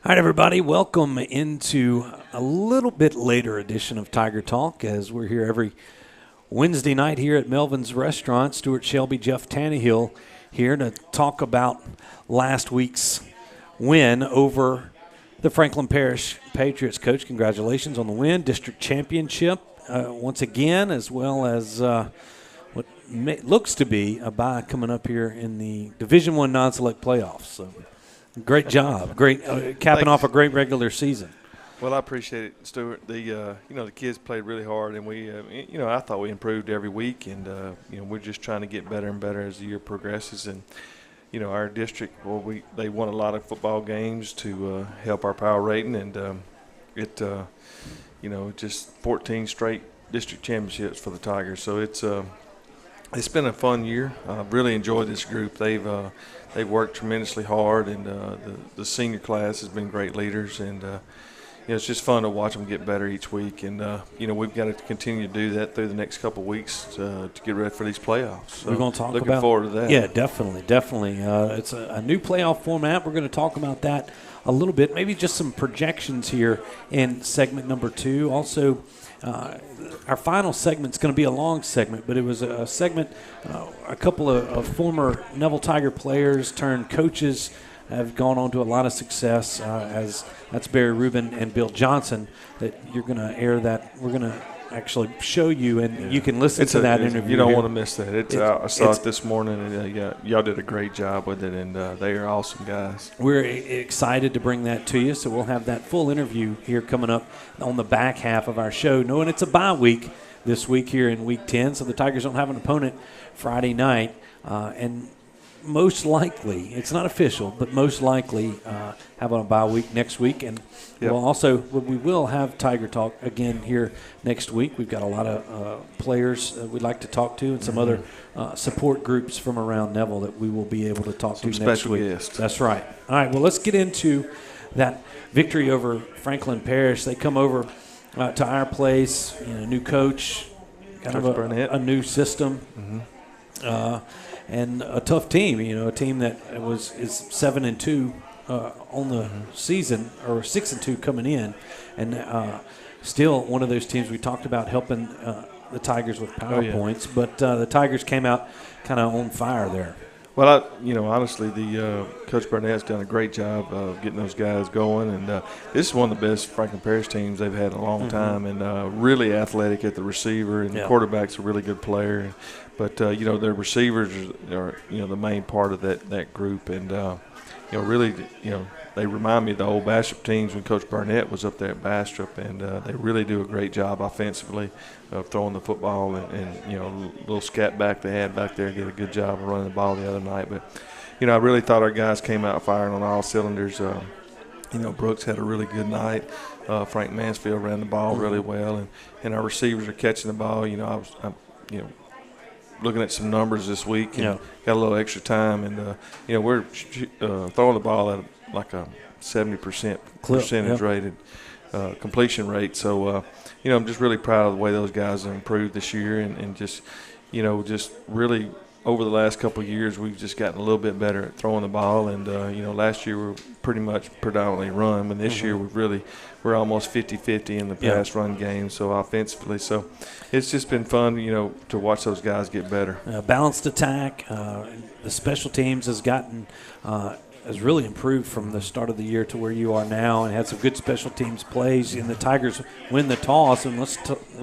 All right, everybody, welcome into a little bit later edition of Tiger Talk, as we're here every Wednesday night here at Melvin's Restaurant. Stewart Shelby, Jeff Tannehill here to talk about last week's win over the Franklin Parish Patriots. Coach, congratulations on the win, district championship once again, as well as what looks to be a bye coming up here in the Division I non-select playoffs. So. Great job. Great capping off a great regular season. Well, I appreciate it, Stewart. The kids played really hard, and we I thought we improved every week, and we're just trying to get better and better as the year progresses. And our district, they won a lot of football games to help our power rating, and just 14 straight district championships for the Tigers. So it's been a fun year. I've really enjoyed this group. They've worked tremendously hard, and the senior class has been great leaders, and it's just fun to watch them get better each week. And we've got to continue to do that through the next couple of weeks to get ready for these playoffs. So we're going to talk about looking forward to that. Yeah, definitely. It's a new playoff format. We're going to talk about that a little bit. Maybe just some projections here in segment number 2. Also, our final segment's going to be a long segment, but it was a segment. A couple of former Neville Tiger players turned coaches have gone on to a lot of success. As that's Barry Rubin and Bill Johnson. That you're going to air that. We're going to actually show you, and you can listen to that interview. You don't want to miss that. I saw it this morning, and y'all did a great job with it, and they are awesome guys. We're excited to bring that to you, so we'll have that full interview here coming up on the back half of our show, knowing it's a bye week this week here in Week 10, so the Tigers don't have an opponent Friday night, and most likely, it's not official, but most likely have a bye week next week. And we will have Tiger Talk again here next week. We've got a lot of players we'd like to talk to and some other support groups from around Neville that we will be able to talk to next week. Guests. That's right. All right, well, let's get into that victory over Franklin Parish. They come over to our place, new coach, kind of a new system. And a tough team, a team that is 7-2 on the season, or 6-2 coming in, and still one of those teams we talked about helping the Tigers with power points. But the Tigers came out kind of on fire there. Well, honestly, the Coach Burnett's done a great job of getting those guys going, and this is one of the best Franklin Parish teams they've had in a long time, and really athletic at the receiver, and the quarterback's a really good player. But their receivers are the main part of that group, and really they remind me of the old Bastrop teams when Coach Burnett was up there at Bastrop, and they really do a great job offensively of throwing the football, and a little scat back they had back there did a good job of running the ball the other night. But I really thought our guys came out firing on all cylinders. Brooks had a really good night. Frank Mansfield ran the ball really well, and our receivers are catching the ball. I was looking at some numbers this week and got a little extra time, and we're throwing the ball at like a 70% percentage rated completion rate. So I'm just really proud of the way those guys have improved this year, and just really over the last couple of years we've just gotten a little bit better at throwing the ball. And last year we were pretty much predominantly run, but this year we're almost 50-50 in the pass run game, so offensively. So it's just been fun, to watch those guys get better. Balanced attack. The special teams has really improved from the start of the year to where you are now, and had some good special teams plays. And the Tigers win the toss, and we're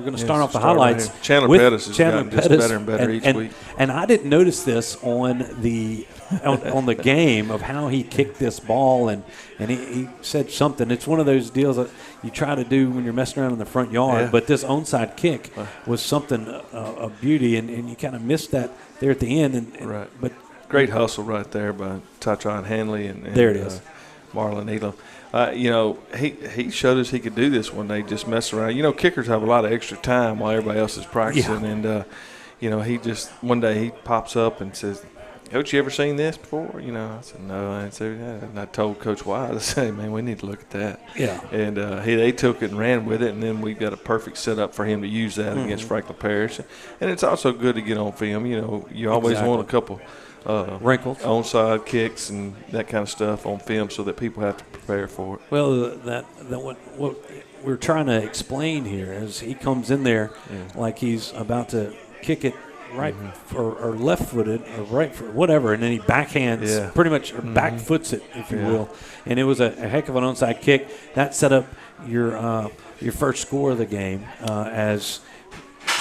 going to start off the highlights. Right, Chandler Pettis has gotten just better and better each week. And I didn't notice this on the game of how he kicked this ball, and he said something. It's one of those deals that you try to do when you're messing around in the front yard, but this onside kick was something of beauty, and you kind of missed that there at the end. But great hustle right there by Tatron Hanley and there it is. Marlon Elam. He showed us he could do this when they just mess around. Kickers have a lot of extra time while everybody else is practicing, and he just one day he pops up and says, "Coach, you ever seen this before?" I said, "No, I ain't seen that." And I told Coach Wise, I said, "Man, we need to look at that." Yeah. And they took it and ran with it, and then we got a perfect setup for him to use that against Franklin Parish. And it's also good to get on film. You always want a couple wrinkles, onside kicks, and that kind of stuff on film, so that people have to prepare for it. Well, that what we're trying to explain here is he comes in there like he's about to kick it right or left-footed or right-footed, whatever, and then he backhands pretty much, or back foots it, if you will. And it was a heck of an onside kick. That set up your first score of the game as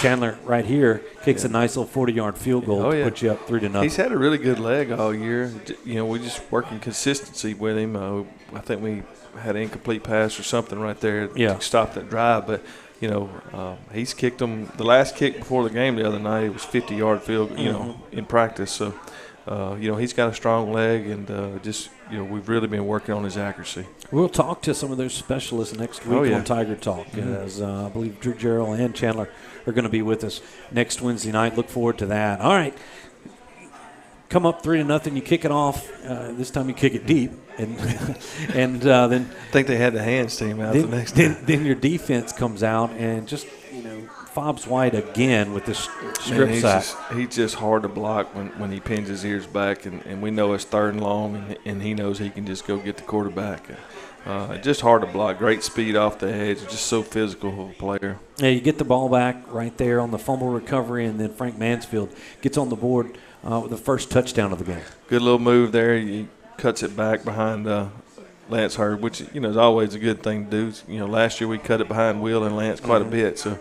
Chandler right here kicks a nice little 40-yard field goal to put you up 3-0. He's had a really good leg all year. You know, we just working consistency with him. I think we had an incomplete pass or something right there to stop that drive, but you know, he's kicked them. The last kick before the game the other night, it was 50-yard field, you know, in practice. So, you know, he's got a strong leg, and you know, we've really been working on his accuracy. We'll talk to some of those specialists next week on Tiger Talk, as I believe Drew Jarrell and Chandler are going to be with us next Wednesday night. Look forward to that. All right. Come up 3-0, you kick it off. This time you kick it deep, and then I think they had the hands team out the next time. Then your defense comes out and just fobs wide again with this strip sack. He's just hard to block when he pins his ears back, and we know it's 3rd and long, and he knows he can just go get the quarterback. Just hard to block. Great speed off the edge. Just so physical of a player. Yeah, you get the ball back right there on the fumble recovery, and then Frank Mansfield gets on the board with the first touchdown of the game. Good little move there. He cuts it back behind Lance Hurd, which is always a good thing to do. Last year we cut it behind Will and Lance quite a bit, so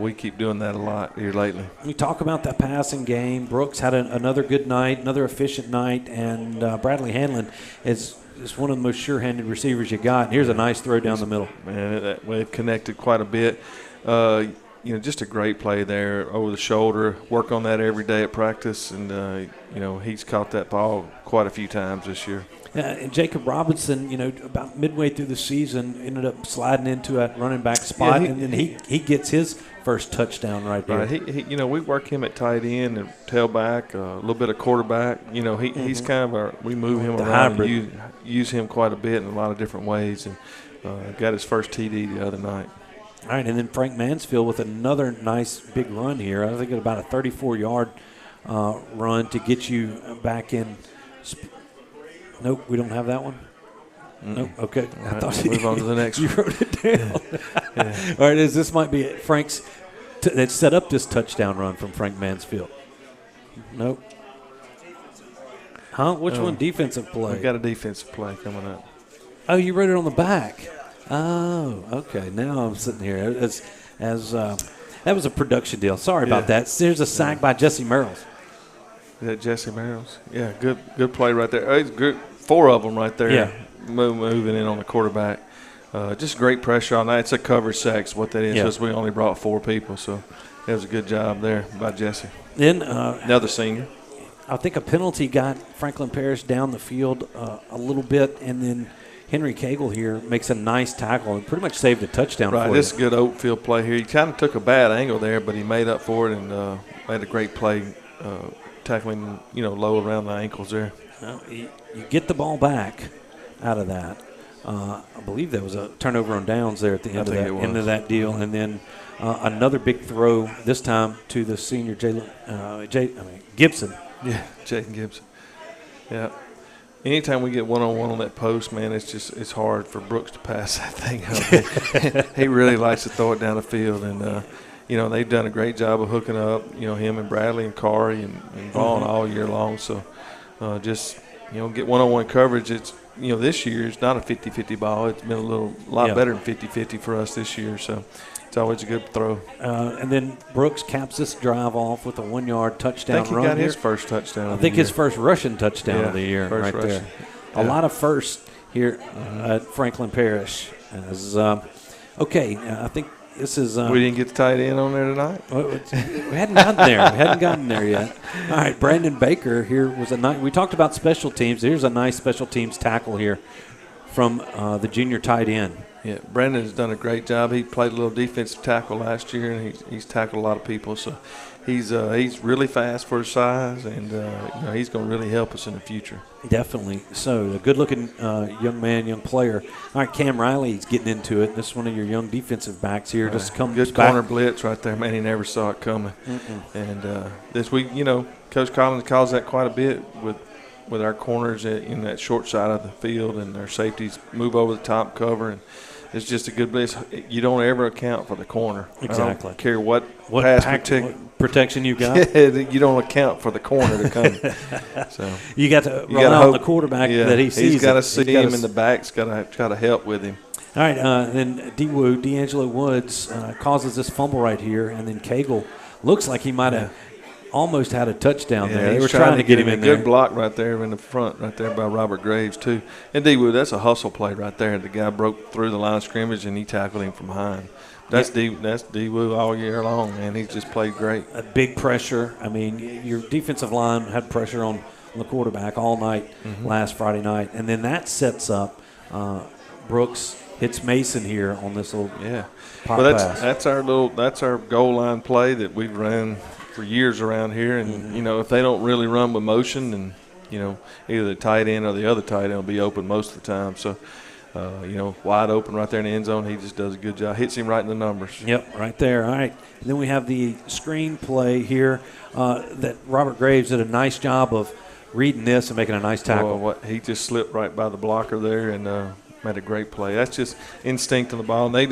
we keep doing that a lot here lately. We talk about that passing game. Brooks had another good night, another efficient night, and Bradley Hanlon is one of the most sure-handed receivers you got. And here's a nice throw down the middle. Man, they've connected quite a bit. Just a great play there over the shoulder. Work on that every day at practice, and he's caught that ball quite a few times this year. And Jacob Robinson, about midway through the season, ended up sliding into a running back spot, and then he gets his first touchdown right there. Right. We work him at tight end and tailback, a little bit of quarterback. He's kind of we move him around, and use him quite a bit in a lot of different ways, and got his first TD the other night. All right, and then Frank Mansfield with another nice big run here. I think about a 34-yard run to get you back in. Nope, we don't have that one. Nope. Okay. All right, I thought move on to the next. You wrote it down. Yeah. All right, this might be Frank's that set up this touchdown run from Frank Mansfield. Nope. Huh? Which one? Defensive play. We've got a defensive play coming up. Oh, you wrote it on the back. Oh, okay. Now I'm sitting here as that was a production deal. Sorry about that. There's a sack by Jesse Merrills. Is that Jesse Merrills? Yeah, good play right there. It's good. 4 of them right there. Yeah. Moving in on the quarterback. Just great pressure on that. It's a coverage sack is what that is, because we only brought 4 people. So that was a good job there by Jesse. Then another senior. I think a penalty got Franklin Parish down the field a little bit, and then Henry Cagle here makes a nice tackle and pretty much saved a touchdown for this is a good open field play here. He kind of took a bad angle there, but he made up for it and made a great play tackling, low around the ankles there. Well, you get the ball back out of that. I believe there was a turnover on downs there at the end of that deal, and then another big throw this time to the senior Gibson. Yeah, Jaden Gibson. Yeah. Anytime we get one-on-one on that post, man, it's hard for Brooks to pass that thing up. He really likes to throw it down the field, and they've done a great job of hooking up. Him and Bradley and Kari and Vaughn all year long. So get one-on-one coverage. It's this year it's not a 50-50 ball. It's been a lot better than 50-50 for us this year. So it's always a good throw. And then Brooks caps this drive off with a 1-yard touchdown run. I think he got his first touchdown. I think his first rushing touchdown of the year right there. Yeah. A lot of firsts here at Franklin Parish. I think this is. We didn't get the tight end on there tonight. We hadn't gotten there. We hadn't gotten there yet. All right, Brandon Baker here was a nice. We talked about special teams. Here's a nice special teams tackle here from the junior tight end. Yeah, Brandon's done a great job. He played a little defensive tackle last year, and he's tackled a lot of people. So he's really fast for his size, and he's going to really help us in the future. Definitely. So a good-looking young man, young player. All right, Cam Riley's getting into it. This is one of your young defensive backs here. Just comes good back. Corner blitz right there. Man, he never saw it coming. And this week, Coach Collins calls that quite a bit with our corners in that short side of the field, and our safeties move over the top cover, and it's just a good blitz. You don't ever account for the corner. Exactly. I don't care what protection you got. You don't account for the corner to come. So you got to rely on the quarterback that he sees. He's got to see him, and the back's got to help with him. All right, then D'Angelo Woods causes this fumble right here, and then Cagle looks like he might have almost had a touchdown there. They were trying to get him in there. Good block right there in the front, right there by Robert Graves, too. And D-Wood, that's a hustle play right there. The guy broke through the line of scrimmage, and he tackled him from behind. That's D-Wood all year long, man. He's just played great. A big pressure. I mean, your defensive line had pressure on the quarterback all night last Friday night. And then that sets up Brooks hits Mason here on this little pop pass. That's our goal line play that we've run for years around here, and if they don't really run with motion, then either the tight end or the other tight end will be open most of the time. So wide open right there in the end zone, he just does a good job. Hits him right in the numbers. Yep, right there. All right. And then we have the screen play here that Robert Graves did a nice job of reading this and making a nice tackle. He just slipped right by the blocker there and made a great play. That's just instinct on the ball. And they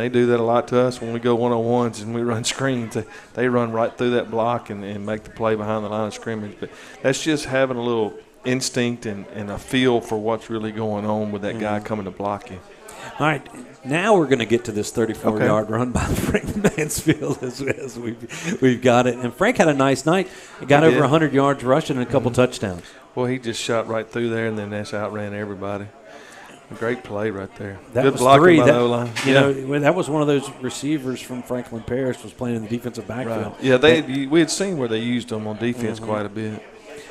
do that a lot to us when we go one-on-ones and we run screens. They run right through that block and make the play behind the line of scrimmage. But that's just having a little instinct and a feel for what's really going on with that guy coming to block you. All right, now we're going to get to this 34-yard run by Frank Mansfield as we've got it. And Frank had a nice night. He got over 100 yards rushing and a couple touchdowns. Well, he just shot right through there, and then that's outran everybody. A great play right there. That good was blocking by the O-line. That was one of those receivers from Franklin Parish was playing in the defensive backfield. Right. Yeah, we had seen where they used them on defense quite a bit.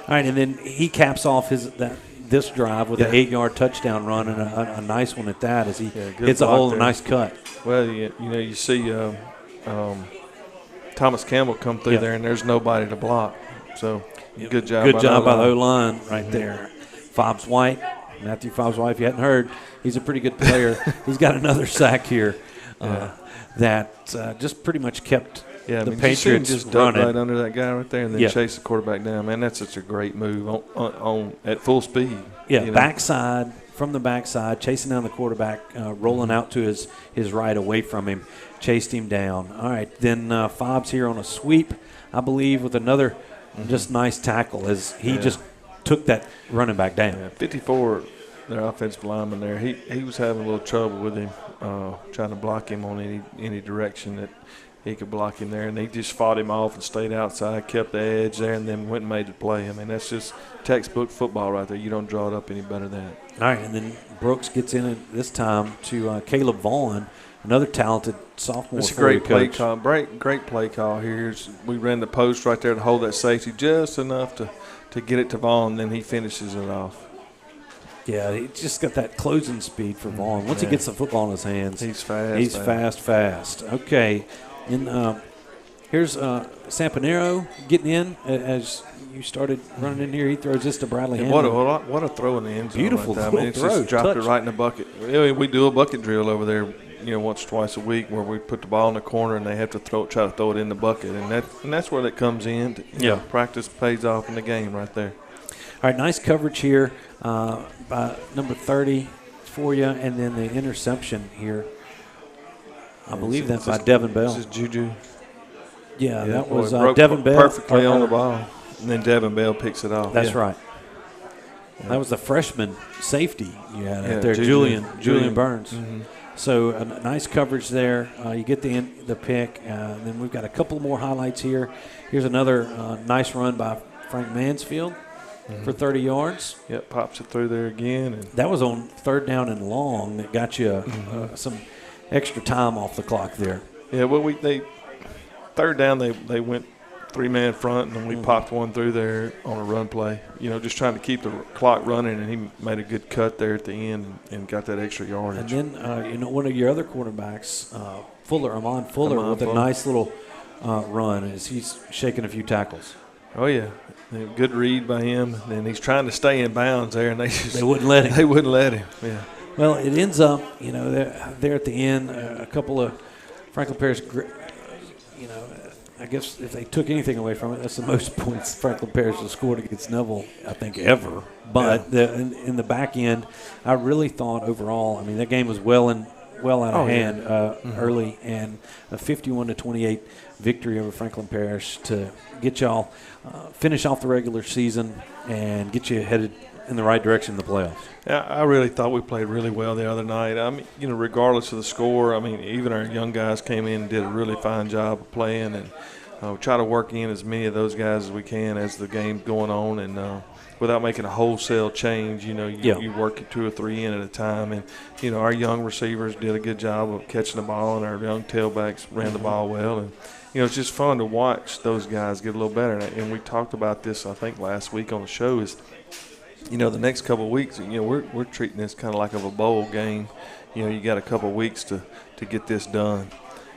All right, and then he caps off this drive with an 8-yard touchdown run and a nice one at that as he hits a hole, a nice cut. Well, you see Thomas Campbell come through there, and there's nobody to block. So good job. Good job by the O-line right there. Fobbs White. Matthew Fobbs White, if you hadn't heard, he's a pretty good player. He's got another sack here that just pretty much kept the Patriots just running. Right under that guy right there and then chase the quarterback down. Man, that's such a great move on at full speed. Yeah, backside, from the backside, chasing down the quarterback, rolling out to his right away from him, chased him down. All right, then Fobbs here on a sweep, I believe, with another just nice tackle as he just took that running back down. Yeah, 54, their offensive lineman there, he was having a little trouble with him, trying to block him on any direction that he could block him there, and he just fought him off and stayed outside, kept the edge there, and then went and made the play. I mean, that's just textbook football right there. You don't draw it up any better than that. All right, and then Brooks gets in it this time to Caleb Vaughn, another talented sophomore. It's a great play call. Great play call here. We ran the post right there to hold that safety just enough to get it to Vaughn, then he finishes it off. Yeah, he just got that closing speed for Vaughn. Once he gets the football in his hands, he's fast. He's fast. Okay, and here's Sampanero getting in as you started running in here. He throws this to Bradley Hammond. What a throw in the end zone. Beautiful right throw. It's just dropped it right in the bucket. We do a bucket drill over there, once or twice a week where we put the ball in the corner and they have to try to throw it in the bucket, and that's where that comes in. Practice pays off in the game right there. All right, nice coverage here by number 30 for you, and then the interception here. I believe that's by Devin Bell. This is Juju. Yeah, that was Devin Bell. Perfectly on the ball, and then Devin Bell picks it off. That's right. Yeah. That was the freshman safety you had out there, Julian Burns. Mm-hmm. So a nice coverage there. You get the pick. And then we've got a couple more highlights here. Here's another nice run by Frank Mansfield for 30 yards. Yep, pops it through there again. And that was on third down and long. That got you some extra time off the clock there. Yeah, well, third down they went three-man front, and then we popped one through there on a run play. Just trying to keep the clock running, and he made a good cut there at the end and got that extra yardage. And then, one of your other quarterbacks, Amon Fuller, with a nice little run as he's shaking a few tackles. Oh, yeah. Good read by him, and he's trying to stay in bounds there, and they wouldn't let him. They wouldn't let him, yeah. Well, it ends up, there at the end, a couple of Franklin Parish, I guess if they took anything away from it, that's the most points Franklin Parish has scored against Neville, I think, ever. But in the back end, I really thought overall, that game was well out of hand early, and a 51-28 victory over Franklin Parish to get y'all finish off the regular season and get you headed in the right direction in the playoffs. Yeah, I really thought we played really well the other night. Regardless of the score, even our young guys came in and did a really fine job of playing, and we try to work in as many of those guys as we can as the game's going on, and without making a wholesale change, you work it 2 or 3 in at a time, and our young receivers did a good job of catching the ball, and our young tailbacks ran the ball well, and it's just fun to watch those guys get a little better. And we talked about this, I think, last week on the show is, the next couple of weeks, we're treating this kind of like of a bowl game. You got a couple of weeks to get this done,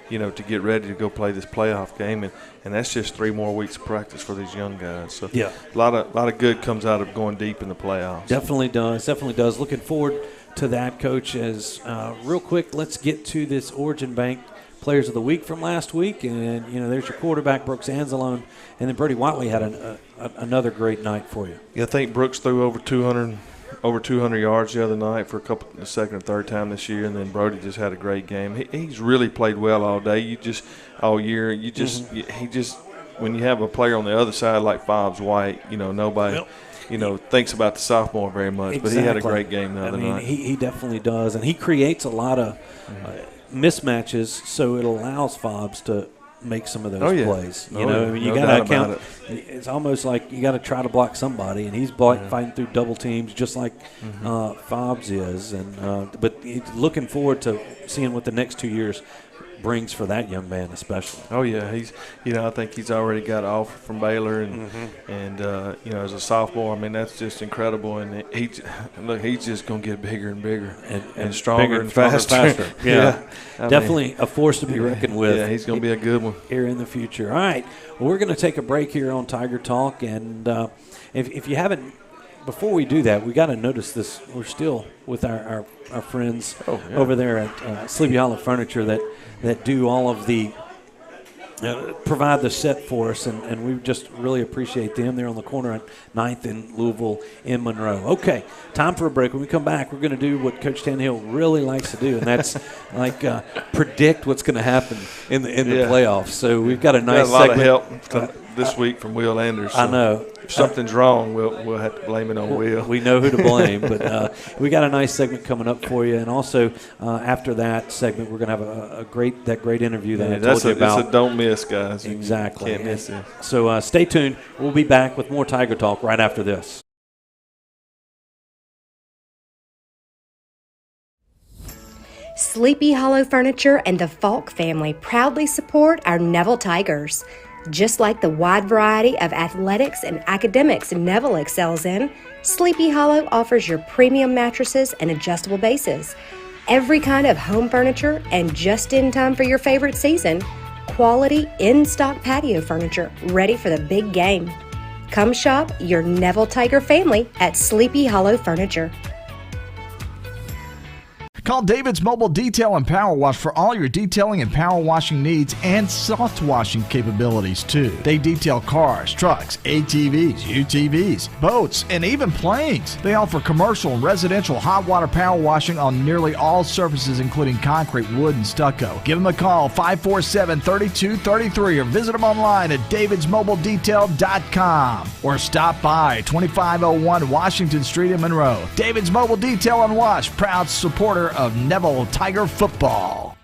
to get ready to go play this playoff game. And that's just 3 more weeks of practice for these young guys. So yeah, a lot of good comes out of going deep in the playoffs. Definitely does. Looking forward to that, Coach. As real quick, let's get to this Origin Bank Players of the Week from last week, and there's your quarterback Brooks Anzalone, and then Brody Whiteley had another great night for you. Yeah, I think Brooks threw over 200 yards the other night for the second or third time this year, and then Brody just had a great game. He's really played well all day. All year. He just when you have a player on the other side like Fobbs White, nobody. Thinks about the sophomore very much, exactly. But he had a great game the other night. He definitely does, and he creates a lot of mismatches, so it allows Fobbs to make some of those plays. You got to account. It's almost like you got to try to block somebody, and he's fighting through double teams just like Fobbs is. And but looking forward to seeing what the next 2 years brings for that young man, especially. Oh yeah, he's I think he's already got an offer from Baylor, and as a sophomore, that's just incredible. And he's just gonna get bigger and bigger and stronger and faster. Yeah, definitely a force to be reckoned with. Yeah, he's gonna be a good one here in the future. All right, well, we're gonna take a break here on Tiger Talk, and if you haven't. Before we do that, we got to notice this. We're still with our friends over there at Sleepy Hollow Furniture that do all of the provide the set for us, and we just really appreciate them. They're on the corner at 9th and Louisville in Monroe. Okay, time for a break. When we come back, we're going to do what Coach Tannehill really likes to do, and that's predict what's going to happen in the playoffs. So we've got a nice segment. Got a lot of help this week from Will Anders. So I know. If something's wrong, we'll have to blame it on Will. We know who to blame, but we got a nice segment coming up for you, and also after that segment, we're going to have a great interview that I told you about. That's a don't miss, guys. Exactly. Can't miss it. So stay tuned. We'll be back with more Tiger Talk right after this. Sleepy Hollow Furniture and the Falk family proudly support our Neville Tigers. Just like the wide variety of athletics and academics Neville excels in, Sleepy Hollow offers your premium mattresses and adjustable bases, every kind of home furniture, and just in time for your favorite season, quality in-stock patio furniture ready for the big game. Come shop your Neville Tiger family at Sleepy Hollow Furniture. Call David's Mobile Detail and Power Wash for all your detailing and power washing needs and soft washing capabilities too. They detail cars, trucks, ATVs, UTVs, boats, and even planes. They offer commercial and residential hot water power washing on nearly all surfaces including concrete, wood, and stucco. Give them a call 547-3233 or visit them online at davidsmobiledetail.com or stop by 2501 Washington Street in Monroe. David's Mobile Detail and Wash, proud supporter of Neville Tiger football.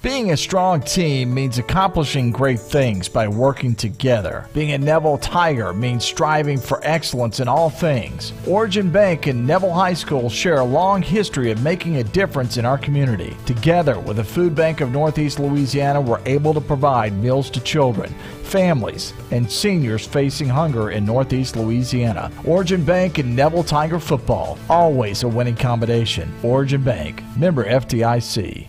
Being a strong team means accomplishing great things by working together. Being a Neville Tiger means striving for excellence in all things. Origin Bank and Neville High School share a long history of making a difference in our community. Together with the Food Bank of Northeast Louisiana, we're able to provide meals to children, families, and seniors facing hunger in Northeast Louisiana. Origin Bank and Neville Tiger football, always a winning combination. Origin Bank, member FDIC.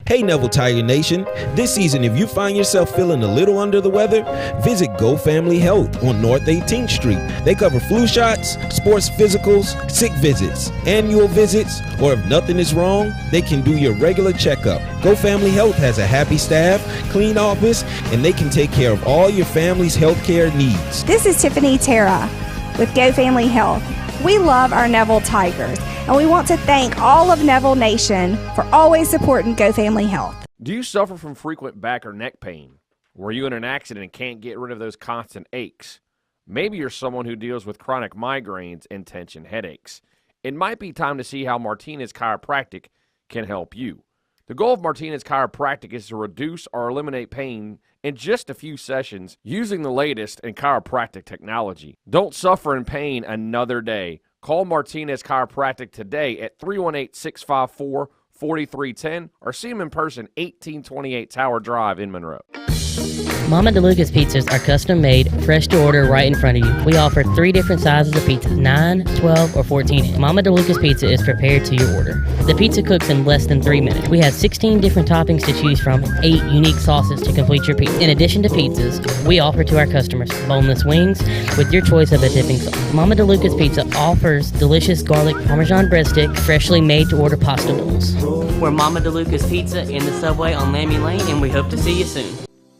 Hey Neville Tiger Nation, this season if you find yourself feeling a little under the weather, visit Go Family Health on North 18th Street. They cover flu shots, sports physicals, sick visits, annual visits, or if nothing is wrong, they can do your regular checkup. Go Family Health has a happy staff, clean office, and they can take care of all your family's health care needs. This is Tiffany Terra with Go Family Health. We love our Neville Tigers, and we want to thank all of Neville Nation for always supporting Go Family Health. Do you suffer from frequent back or neck pain? Were you in an accident and can't get rid of those constant aches? Maybe you're someone who deals with chronic migraines and tension headaches. It might be time to see how Martinez Chiropractic can help you. The goal of Martinez Chiropractic is to reduce or eliminate pain in just a few sessions using the latest in chiropractic technology. Don't suffer in pain another day. Call Martinez Chiropractic today at 318-654-4310 or see them in person, 1828 Tower Drive in Monroe. Mama DeLuca's pizzas are custom made, fresh to order right in front of you. We offer 3 different sizes of pizzas, 9, 12, or 14 inch. Mama DeLuca's pizza is prepared to your order. The pizza cooks in less than 3 minutes. We have 16 different toppings to choose from, 8 unique sauces to complete your pizza. In addition to pizzas, we offer to our customers boneless wings with your choice of a dipping sauce. Mama DeLuca's Pizza offers delicious garlic Parmesan breadstick, freshly made to order pasta noodles. We're Mama DeLuca's Pizza in the Subway on Lammy Lane, and we hope to see you soon.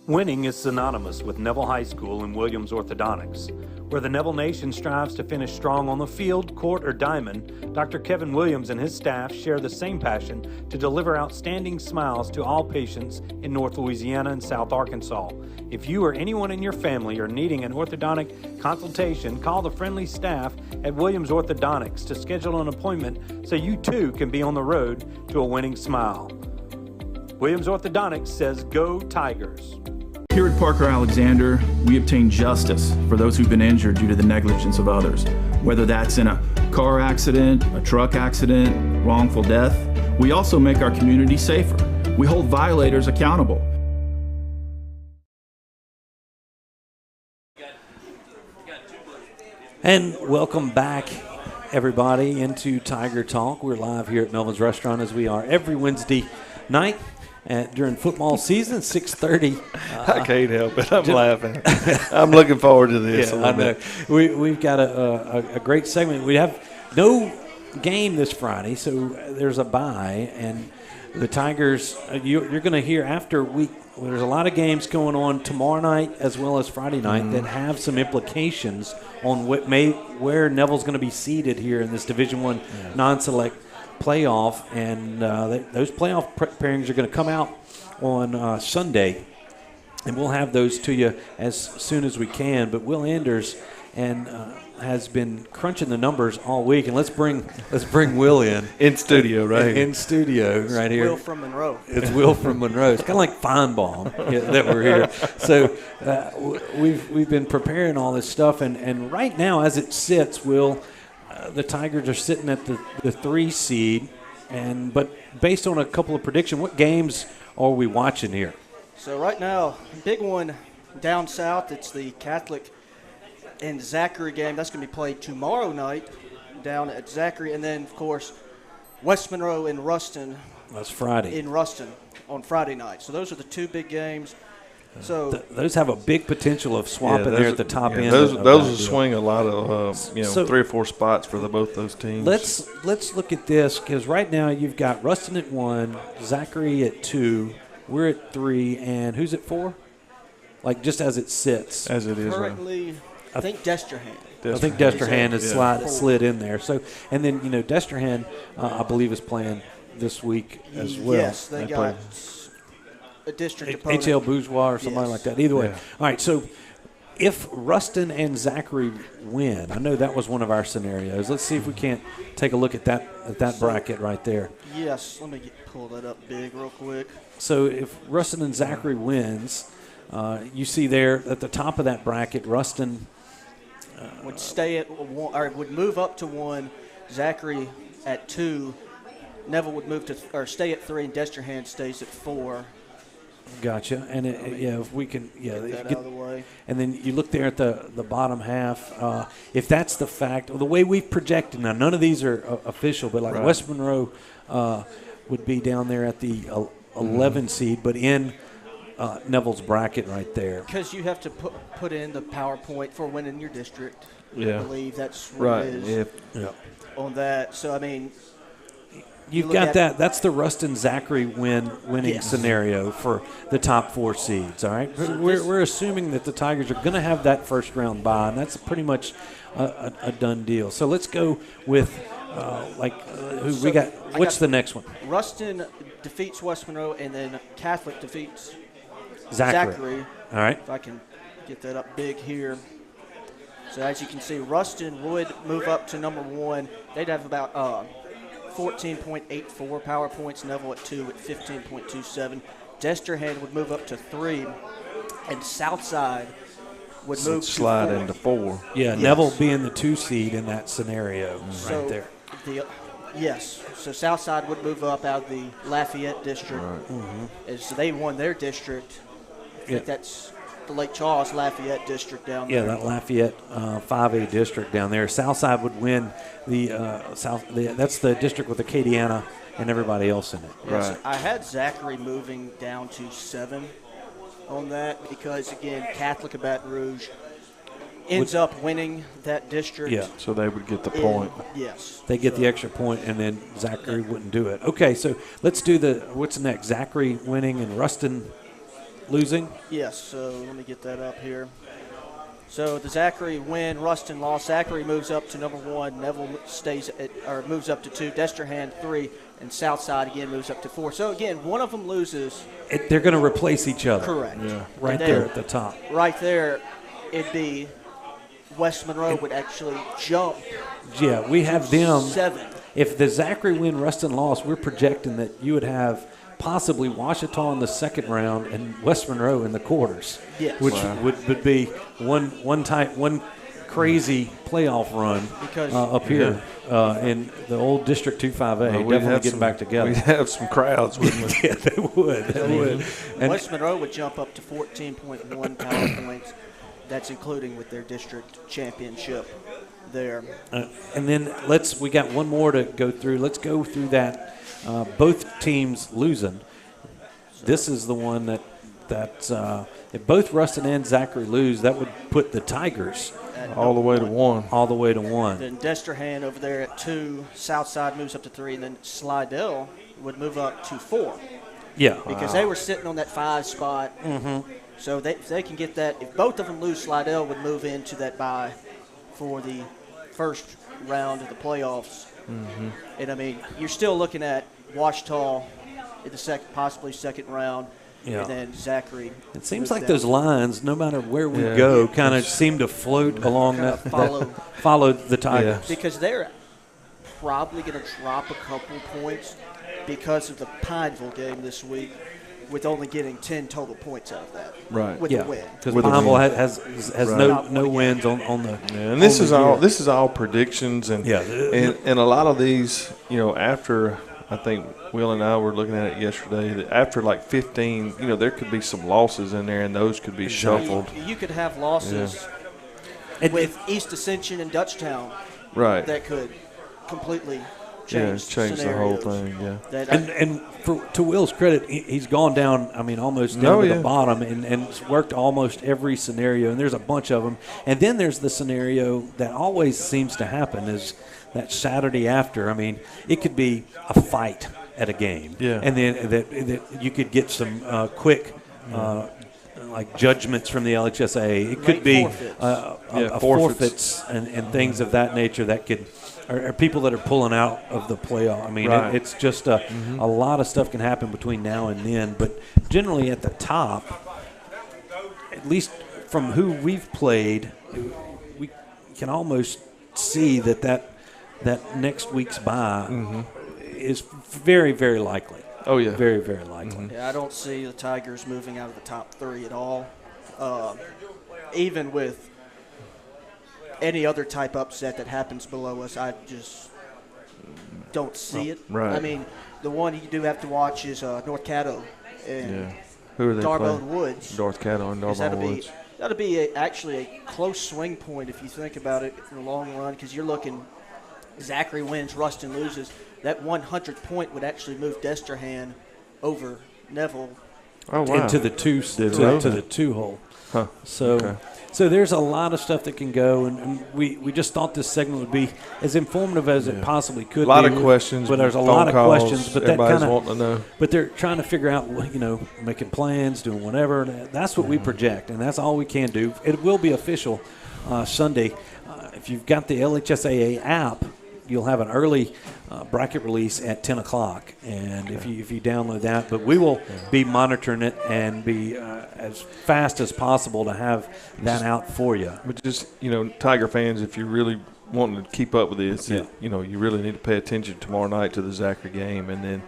Winning is synonymous with Neville High School and Williams Orthodontics. Where the Neville Nation strives to finish strong on the field, court, or diamond, Dr. Kevin Williams and his staff share the same passion to deliver outstanding smiles to all patients in North Louisiana and South Arkansas. If you or anyone in your family are needing an orthodontic consultation, call the friendly staff at Williams Orthodontics to schedule an appointment so you too can be on the road to a winning smile. Williams Orthodontics says, "Go Tigers." Here at Parker Alexander, we obtain justice for those who've been injured due to the negligence of others. Whether that's in a car accident, a truck accident, wrongful death, we also make our community safer. We hold violators accountable. And welcome back, everybody, into Tiger Talk. We're live here at Melvin's Restaurant, as we are every Wednesday night during football season, 6:30. I can't help it. I'm laughing. I'm looking forward to this. Yeah, I know. We've got a great segment. We have no game this Friday, so there's a bye, and the Tigers. You're going to hear after week. There's a lot of games going on tomorrow night as well as Friday night that have some implications on where Neville's going to be seated here in this Division I non-select playoff, and those playoff pairings are going to come out on Sunday, and we'll have those to you as soon as we can. But Will Anders has been crunching the numbers all week, and let's bring Will in studio right here. Will from Monroe. It's Will from Monroe. It's kind of like Feinbaum that we're here. So we've been preparing all this stuff, and right now as it sits, Will. The Tigers are sitting at the 3 seed, but based on a couple of predictions, what games are we watching here? So right now, big one down south, it's the Catholic and Zachary game. That's going to be played tomorrow night down at Zachary. And then, of course, West Monroe and Ruston. That's Friday. In Ruston on Friday night. So those are the 2 big games. So those have a big potential of swapping there at the top end. Those will swing a lot of 3 or 4 spots for both those teams. Let's look at this, because right now you've got Ruston at 1, Zachary at 2, we're at 3, and who's at 4? Like just as it sits. As it is currently, I think Destrehan. I think Destrehan has slid in there. So, and then Destrehan, I believe, is playing this week as well. Yes, they got a district opponent. HL Bourgeois or somebody like that. Either way. Yeah. All right, so if Ruston and Zachary win, I know that was one of our scenarios. Let's see if we can't take a look at that bracket right there. Yes, let me pull that up big real quick. So if Ruston and Zachary wins, you see there at the top of that bracket, Ruston would stay at 1, or would move up to 1. Zachary at 2. Neville would move to stay at 3, and Destrehan stays at 4. Gotcha. And if we can, get that out of the way. And then you look there at the bottom half. If that's the fact, the way we've projected, now none of these are official, but like West Monroe would be down there at the 11 seed, but in Neville's bracket right there. Because you have to put in the PowerPoint for winning your district. Yeah. I believe that's what it is on that. So, I mean, you've got that. That's the Ruston Zachary winning scenario for the top 4 seeds. All right, we're assuming that the Tigers are going to have that first round bye, and that's pretty much a done deal. So let's go with who we got. What's the next one? Ruston defeats West Monroe, and then Catholic defeats Zachary. All right. If I can get that up big here. So as you can see, Ruston would move up to number 1. They'd have about 14.84 power points. Neville at 2 at 15.27. Destrehan would move up to 3, and Southside would move slide to 4. into 4. Yeah, yes. Neville being the 2 seed in that scenario right there. So Southside would move up out of the Lafayette district as they won their district. I think that's the Lake Charles Lafayette district down there. Yeah, that Lafayette 5A district down there. Southside would win that's the district with Acadiana and everybody else in it. Yes, I had Zachary moving down to 7 on that because, again, Catholic of Baton Rouge ends up winning that district. Yeah. So they would get the point. Yes. They get the extra point, and then Zachary wouldn't do it. Okay, so let's do what's next? Zachary winning and Ruston losing? Yes, so let me get that up here. So the Zachary win, Ruston loss. Zachary moves up to number 1. Neville moves up to 2. Destrehan 3, and Southside again moves up to 4. So again, one of them loses. They're going to replace each other. Correct. Yeah. Right there at the top. Right there, it'd be West Monroe would actually jump. Yeah, we have them 7. If the Zachary win, Ruston loss, we're projecting that you would have possibly Ouachita in the second round and West Monroe in the quarters, which would be one crazy playoff run up here in the old District 2-5A. Definitely getting back together. We'd have some crowds, wouldn't we? Yeah, they would. And West Monroe would jump up to 14.1 power points. That's including with their district championship there. And then we got one more to go through. Let's go through that. Both teams losing. This is the one that if both Ruston and Zachary lose, that would put the Tigers all the way to 1. All the way to 1. Then Destrehan over there at 2. Southside moves up to 3, and then Slidell would move up to 4. Yeah. Because they were sitting on that 5 spot. Mm-hmm. So if they can get that, if both of them lose, Slidell would move into that bye for the first round of the playoffs. Mm-hmm. And, I mean, you're still looking at Ouachita in the possibly second round, and then Zachary. It seems like those lines, no matter where we go, kind of seem to float along follow the Tigers. Yeah. Because they're probably going to drop a couple points because of the Pineville game this week, with only getting 10 total points out of that. Right. With a win. Because Pineville has no wins on the. Yeah, and this is all predictions and a lot of these, after I think Will and I were looking at it yesterday, that after like 15, there could be some losses in there and those could be shuffled. You could have losses with East Ascension and Dutchtown. Right. That could completely change the whole thing, And to Will's credit, he's gone down, almost down to the bottom and worked almost every scenario, and there's a bunch of them. And then there's the scenario that always seems to happen is that Saturday after. It could be a fight at a game. Yeah. And then that you could get some quick like judgments from the LHSA. It could be forfeits and things of that nature that could – or people that are pulling out of the playoff. It's just a lot of stuff can happen between now and then. But generally at the top, at least from who we've played, we can almost see that next week's bye is very, very likely. Oh, yeah. Very, very likely. Yeah, I don't see the Tigers moving out of the top 3 at all. Even with any other type upset that happens below us, I just don't see it. Right. I mean, the one you do have to watch is North Caddo and Who are they Darbone playing? Woods. North Caddo and Darbone Woods. That'll be actually a close swing point if you think about it in the long run, because you're looking Zachary wins, Rustin loses. That 100 point would actually move Desterhan over Neville. Oh, wow. Into the two to the 2 hole. Huh. So there's a lot of stuff that can go, and we just thought this segment would be as informative as it possibly could be. A lot of questions. But there's a phone lot of calls, questions. But that everybody's kind of wanting to know. But they're trying to figure out, making plans, doing whatever. That's what we project, and that's all we can do. It will be official Sunday. If you've got the LHSAA app, you'll have an early bracket release at 10 o'clock. And if you download that, but we will be monitoring it and be as fast as possible to have that out for you. But just, Tiger fans, if you're really wanting to keep up with this, you really need to pay attention tomorrow night to the Zachary game, and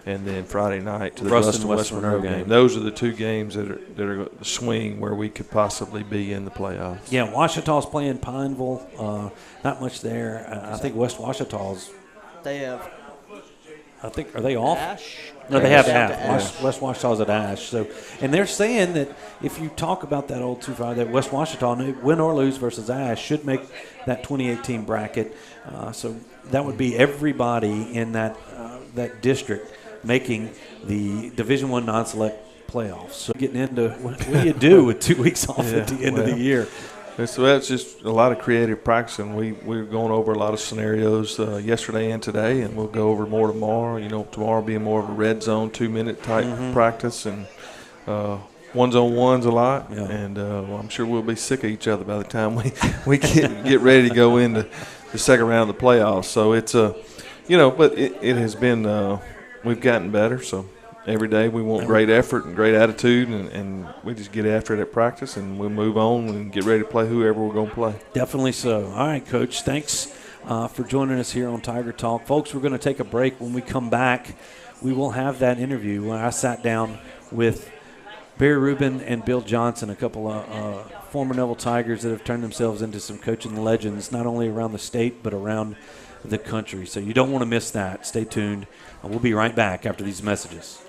then Friday night to the Rustin West Monroe game. Those are the 2 games that are the swing where we could possibly be in the playoffs. Yeah, Ouachita's playing Pineville. Not much there. I think West Ouachita's. They have. Are they off? Ash. No, they have Ash. West Ouachita's at Ash. So, and they're saying that if you talk about that old 2-5, that West Ouachita, win or lose versus Ash, should make that 2018 bracket. So that would be everybody in that district making the Division I non-select playoffs. So getting into what do you do with 2 weeks off at the end of the year? So that's just a lot of creative practice, and we're going over a lot of scenarios yesterday and today, and we'll go over more tomorrow. Tomorrow being more of a red zone 2-minute type practice, and ones-on-ones a lot. Yeah. And I'm sure we'll be sick of each other by the time we get ready to go into the second round of the playoffs. So it's but it has been we've gotten better. So every day we want great effort and great attitude, and we just get after it at practice, and we'll move on and get ready to play whoever we're going to play. Definitely so. All right, Coach, thanks for joining us here on Tiger Talk. Folks, we're going to take a break. When we come back, we will have that interview where I sat down with Barry Rubin and Bill Johnson, a couple of former Neville Tigers that have turned themselves into some coaching legends, not only around the state but around the country. So you don't want to miss that. Stay tuned. We'll be right back after these messages.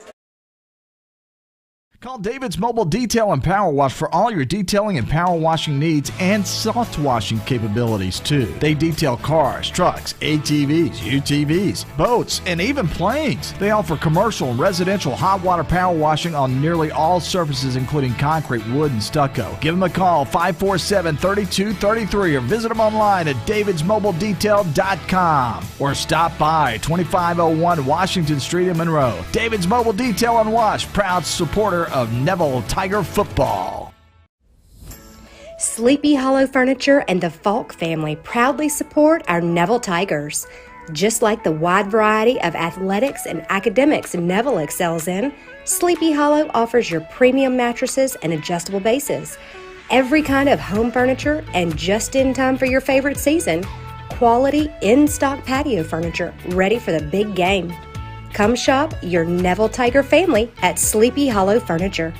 Call David's Mobile Detail and Power Wash for all your detailing and power washing needs and soft washing capabilities, too. They detail cars, trucks, ATVs, UTVs, boats, and even planes. They offer commercial and residential hot water power washing on nearly all surfaces, including concrete, wood, and stucco. Give them a call, 547-3233, or visit them online at davidsmobiledetail.com, or stop by 2501 Washington Street in Monroe. David's Mobile Detail and Wash, proud supporter of Neville Tiger football. Sleepy Hollow Furniture and the Falk family proudly support our Neville Tigers. Just like the wide variety of athletics and academics Neville excels in, Sleepy Hollow offers your premium mattresses and adjustable bases, every kind of home furniture, and just in time for your favorite season, quality in-stock patio furniture ready for the big game. Come shop your Neville Tiger family at Sleepy Hollow Furniture.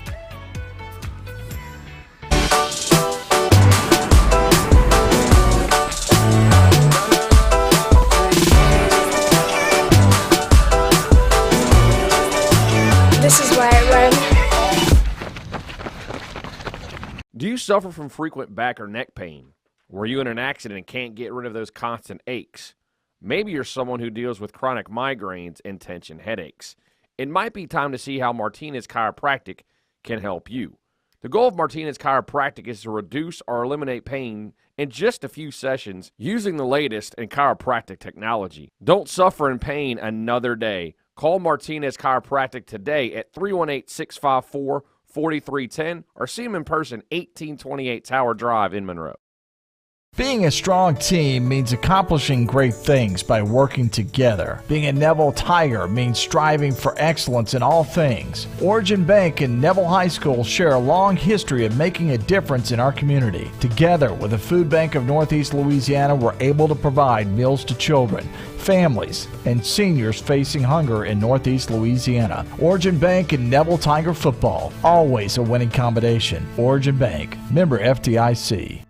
This is why I run. Do you suffer from frequent back or neck pain? Were you in an accident and can't get rid of those constant aches? Maybe you're someone who deals with chronic migraines and tension headaches. It might be time to see how Martinez Chiropractic can help you. The goal of Martinez Chiropractic is to reduce or eliminate pain in just a few sessions using the latest in chiropractic technology. Don't suffer in pain another day. Call Martinez Chiropractic today at 318-654-4310 or see them in person, 1828 Tower Drive in Monroe. Being a strong team means accomplishing great things by working together. Being a Neville Tiger means striving for excellence in all things. Origin Bank and Neville High School share a long history of making a difference in our community. Together with the Food Bank of Northeast Louisiana, we're able to provide meals to children, families, and seniors facing hunger in Northeast Louisiana. Origin Bank and Neville Tiger football, always a winning combination. Origin Bank, member FDIC.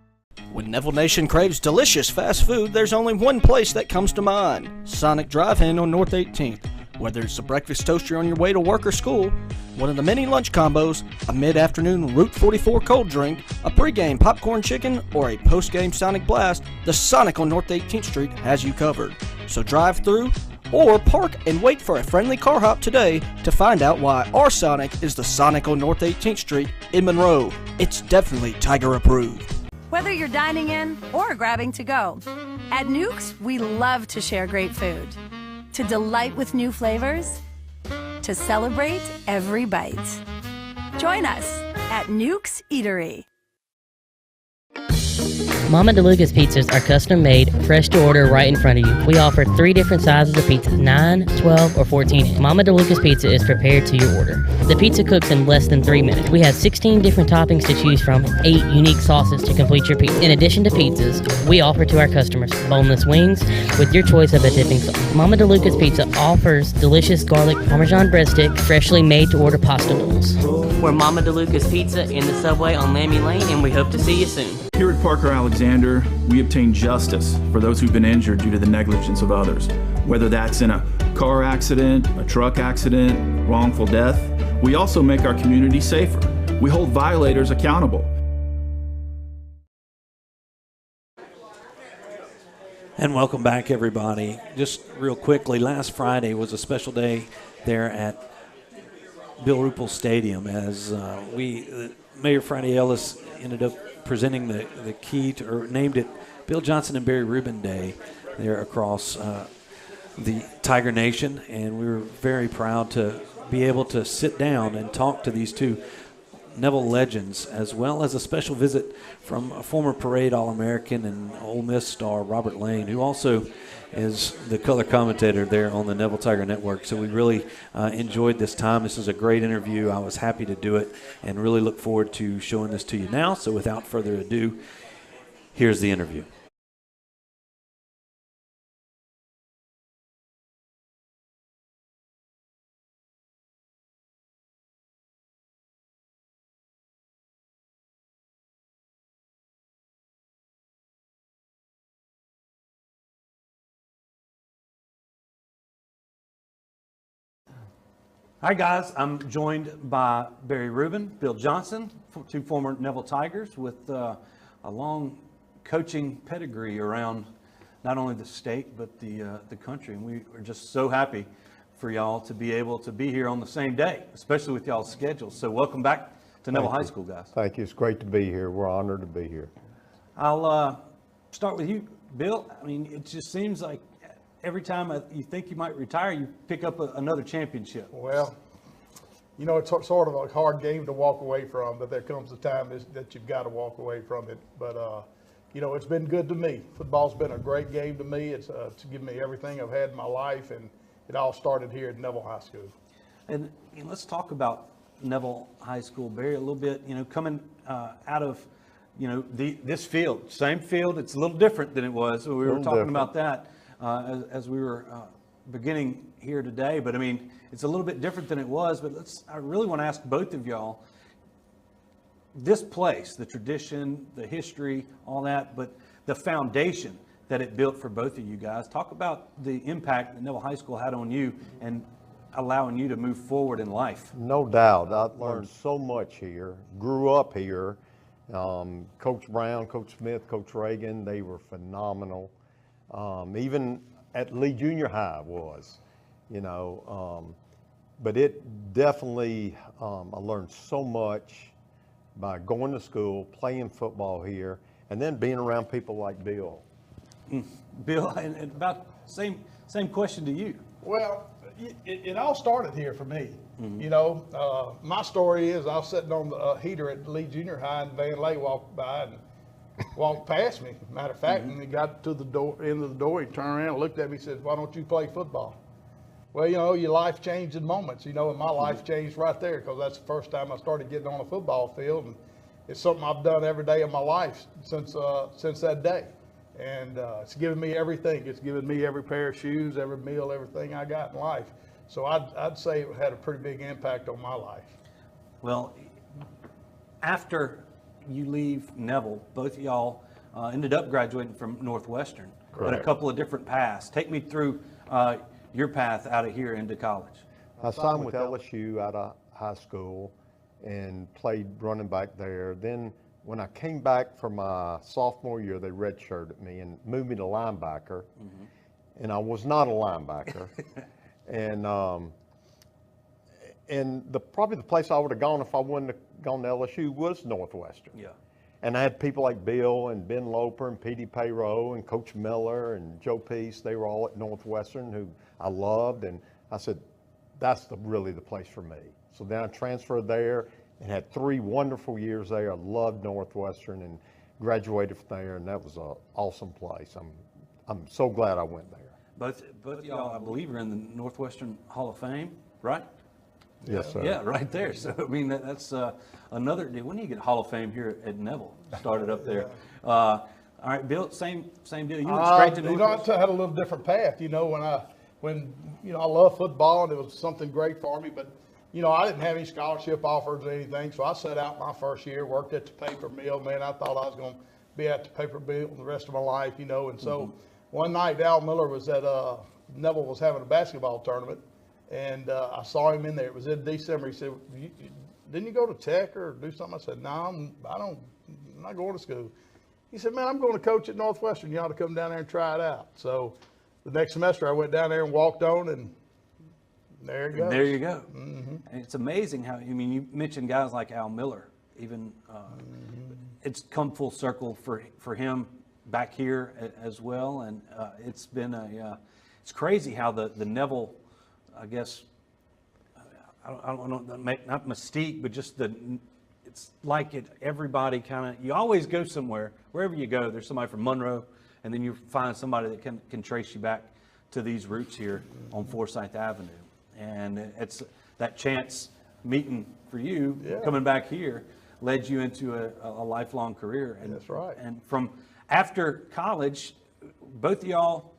When Neville Nation craves delicious fast food, there's only one place that comes to mind: Sonic Drive-In on North 18th. Whether it's a breakfast toaster on your way to work or school, one of the many lunch combos, a mid-afternoon Route 44 cold drink, a pregame popcorn chicken, or a postgame Sonic Blast, the Sonic on North 18th Street has you covered. So drive through or park and wait for a friendly car hop today to find out why our Sonic is the Sonic on North 18th Street in Monroe. It's definitely Tiger approved. Whether you're dining in or grabbing to go, at Nuke's, we love to share great food, to delight with new flavors, to celebrate every bite. Join us at Nuke's Eatery. Mama DeLuca's pizzas are custom made, fresh to order right in front of you. We offer 3 different sizes of pizzas, 9, 12, or 14. Mama DeLuca's pizza is prepared to your order. The pizza cooks in less than 3 minutes. We have 16 different toppings to choose from, 8 unique sauces to complete your pizza. In addition to pizzas, we offer to our customers boneless wings with your choice of a dipping sauce. Mama DeLuca's pizza offers delicious garlic Parmesan breadstick, freshly made to order pasta bowls. We're Mama DeLuca's Pizza in the subway on Lammy Lane, and we hope to see you soon. Here at Parker Alexander, we obtain justice for those who've been injured due to the negligence of others. Whether that's in a car accident, a truck accident, wrongful death, we also make our community safer. We hold violators accountable. And welcome back, everybody. Just real quickly, last Friday was a special day there at Bill Ruppel Stadium as Mayor Friday Ellis ended up presenting the key to, or named it Bill Johnson and Barry Rubin Day there across the Tiger Nation, and we were very proud to be able to sit down and talk to these two Neville legends, as well as a special visit from a former parade All-American and Ole Miss star Robert Lane, who also is the color commentator there on the Neville Tiger Network. So we really enjoyed this time. This is a great interview. I was happy to do it and really look forward to showing this to you now. So without further ado, here's the interview. Hi, guys. I'm joined by Barry Rubin, Bill Johnson, two former Neville Tigers with a long coaching pedigree around not only the state but the country. And we are just so happy for y'all to be able to be here on the same day, especially with y'all's schedules. So welcome back to Neville High School, guys. Thank you. It's great to be here. We're honored to be here. I'll start with you, Bill. I mean, it just seems like every time you think you might retire, you pick up another championship. Well, you know, it's sort of a hard game to walk away from, but there comes a time that you've got to walk away from it. But, you know, it's been good to me. Football's been a great game to me. It's given me everything I've had in my life, and it all started here at Neville High School. And let's talk about Neville High School, Barry, a little bit, you know, coming out of, you know, this field, same field. It's a little different than it was. So we were talking about that. As we were beginning here today, but I mean, it's a little bit different than it was, but I really want to ask both of y'all, this place, the tradition, the history, all that, but the foundation that it built for both of you guys. Talk about the impact that Neville High School had on you and allowing you to move forward in life. No doubt. I've learned so much here, grew up here. Coach Brown, Coach Smith, Coach Reagan, they were phenomenal. Even at Lee Junior High was, you know, but it definitely, I learned so much by going to school, playing football here, and then being around people like Bill. Bill, and about same question to you. Well, it all started here for me. You know, my story is I was sitting on the heater at Lee Junior High, and Van Lay walked by, and walked past me. Matter of fact, when he got to the end of the door, he turned around, looked at me, and said, "Why don't you play football?" Well, your life changed in moments, and my life changed right there, because that's the first time I started getting on a football field, and it's something I've done every day of my life since that day. And it's given me everything. It's given me every pair of shoes, every meal, everything I got in life. So I'd say it had a pretty big impact on my life. Well, after you leave Neville, both of y'all ended up graduating from Northwestern, but a couple of different paths. Take me through your path out of here into college. I signed with LSU out of high school and played running back there. Then when I came back for my sophomore year, they redshirted me and moved me to linebacker. And I was not a linebacker. And probably the place I would have gone if I wouldn't have gone to LSU was Northwestern. Yeah. And I had people like Bill and Ben Loper and Petey Payrow and Coach Miller and Joe Peace. They were all at Northwestern, who I loved. And I said, that's really the place for me. So then I transferred there and had 3 wonderful years there. I loved Northwestern and graduated from there, and that was an awesome place. I'm so glad I went there. Both of y'all, I believe, are in the Northwestern Hall of Fame, right? Yes, sir. Yeah, right there. So, I mean, that's another deal. When do you get Hall of Fame here at Neville? Started up there. All right, Bill, same deal. You went straight to Northwestern? I had a little different path, when I love football, and it was something great for me, but I didn't have any scholarship offers or anything, so I sat out my first year, worked at the paper mill. Man, I thought I was going to be at the paper mill the rest of my life, and so one night Al Miller was at Neville was having a basketball tournament, and I saw him in there. It was in December. He said, "Didn't you go to Tech or do something?" I said, "No, I'm not going to school." He said, "Man, I'm going to coach at Northwestern. You ought to come down there and try it out." So the next semester I went down there and walked on, and there it goes. There you go. And it's amazing how, you mentioned guys like Al Miller, even it's come full circle for him back here as well. And it's been it's crazy how the Neville, I guess, I don't know, not mystique, but just it's like everybody kind of, you always go somewhere, wherever you go, there's somebody from Monroe, and then you find somebody that can trace you back to these roots here on Forsyth Avenue. And it's that chance meeting for you coming back here led you into a lifelong career. And that's right. And from after college, both of y'all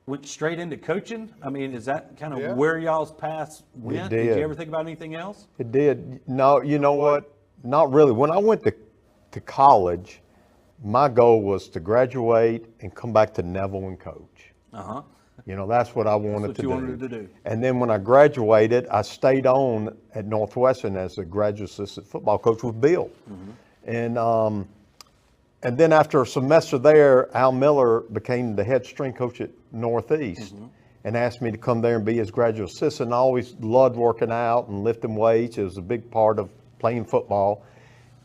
went straight into coaching. I mean, is that kind of where y'all's paths went? Did you ever think about anything else? It did. No, you know what? Not really. When I went to college, my goal was to graduate and come back to Neville and coach. That's what I wanted to do. And then when I graduated, I stayed on at Northwestern as a graduate assistant football coach with Bill. And then after a semester there, Al Miller became the head strength coach at Northeast and asked me to come there and be his graduate assistant. I always loved working out and lifting weights. It was a big part of playing football.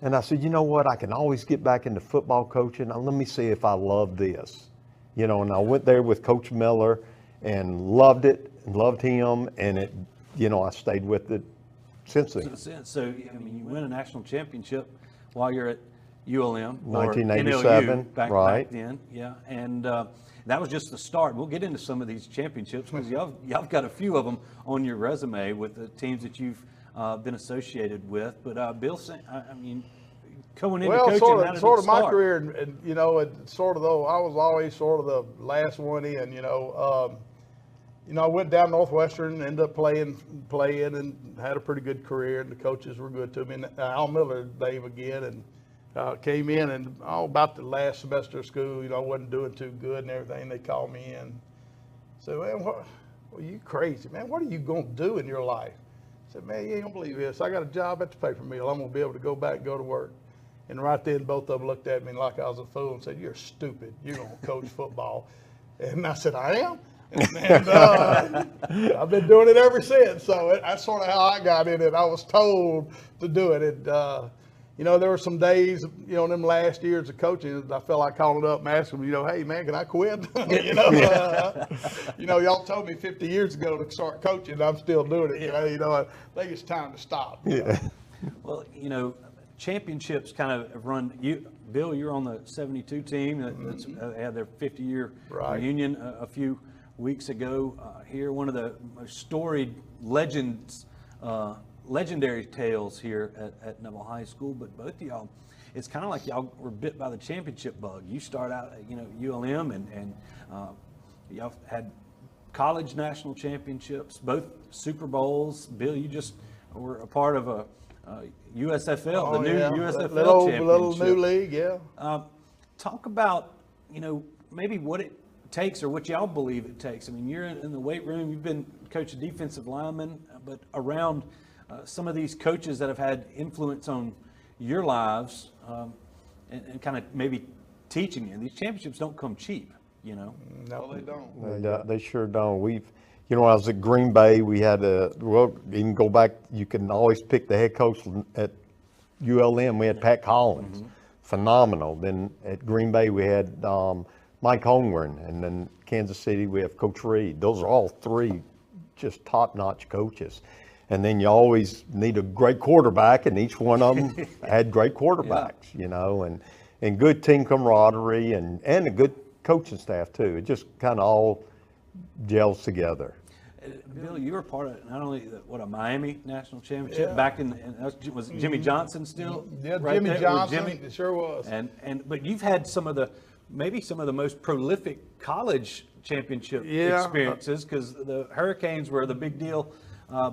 And I said, you know what, I can always get back into football coaching. Now, let me see if I love this. And I went there with Coach Miller and loved it, and loved him, and it, I stayed with it since then. So you win a national championship while you're at ULM, 1987, back then, and that was just the start. We'll get into some of these championships because y'all got a few of them on your resume with the teams that you've been associated with. But Bill, going into coaching, sort of my career, and it's sort of though I was always sort of the last one in. I went down Northwestern, ended up playing, and had a pretty good career, and the coaches were good to me. And Al Miller, Dave again, and came in, and about the last semester of school, I wasn't doing too good and everything. They called me in. So, man, well, you crazy, man. What are you going to do in your life? I said, man, you ain't going to believe this. I got a job at the paper mill. I'm going to be able to go back and go to work. And right then, both of them looked at me like I was a fool and said, you're stupid. You're going to coach football. And I said, I am? And I've been doing it ever since. So that's sort of how I got in it. I was told to do it. And, there were some days, them last years of coaching, I felt like calling up and asking them, hey, man, can I quit? Y'all told me 50 years ago to start coaching, and I'm still doing it. I think it's time to stop. Well, championships kind of run. Bill, you're on the 72 team that's had their 50-year reunion a few weeks ago here. One of the most storied legendary tales here at Neville High School. But both of y'all, it's kind of like y'all were bit by the championship bug. You start out, ULM, and y'all had college national championships, both Super Bowls. Bill, you just were a part of a USFL, the new USFL championship. Little new league, yeah. Talk about, maybe what it takes or what y'all believe it takes. I mean, you're in the weight room. You've been coach of defensive linemen, but around some of these coaches that have had influence on your lives and kind of maybe teaching you. These championships don't come cheap, No, they don't. They sure don't. When I was at Green Bay, we had you can go back, you can always pick the head coach at ULM. We had Pat Collins, phenomenal. Then at Green Bay, we had Mike Holmgren, and then Kansas City, we have Coach Reed. Those are all three just top-notch coaches. And then you always need a great quarterback, and each one of them had great quarterbacks, and good team camaraderie and a good coaching staff too. It just kind of all gels together. Bill, you were part of not only a Miami national championship back was Jimmy Johnson still? Yeah, right Jimmy there? Johnson, it sure was. But you've had some of the most prolific college championship experiences, because the Hurricanes were the big deal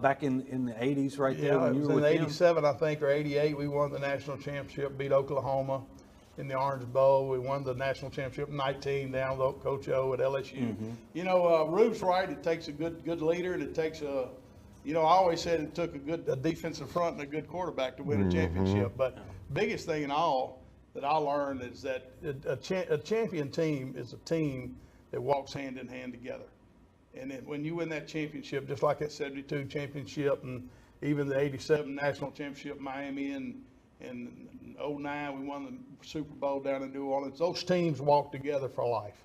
back in the 80s right there. Yeah, when it you was were in with 87, I think, or 88. We won the national championship, beat Oklahoma in the Orange Bowl. We won the national championship in 19 down with Coach O at LSU. Rube's right. It takes a good leader, and it takes I always said it took a defensive front and a good quarterback to win a championship. But biggest thing in all that I learned is that a champion team is a team that walks hand in hand together. And then when you win that championship, just like that 72 championship and even the 87 national championship, Miami, and 09, we won the Super Bowl down in New Orleans. Those teams walk together for life.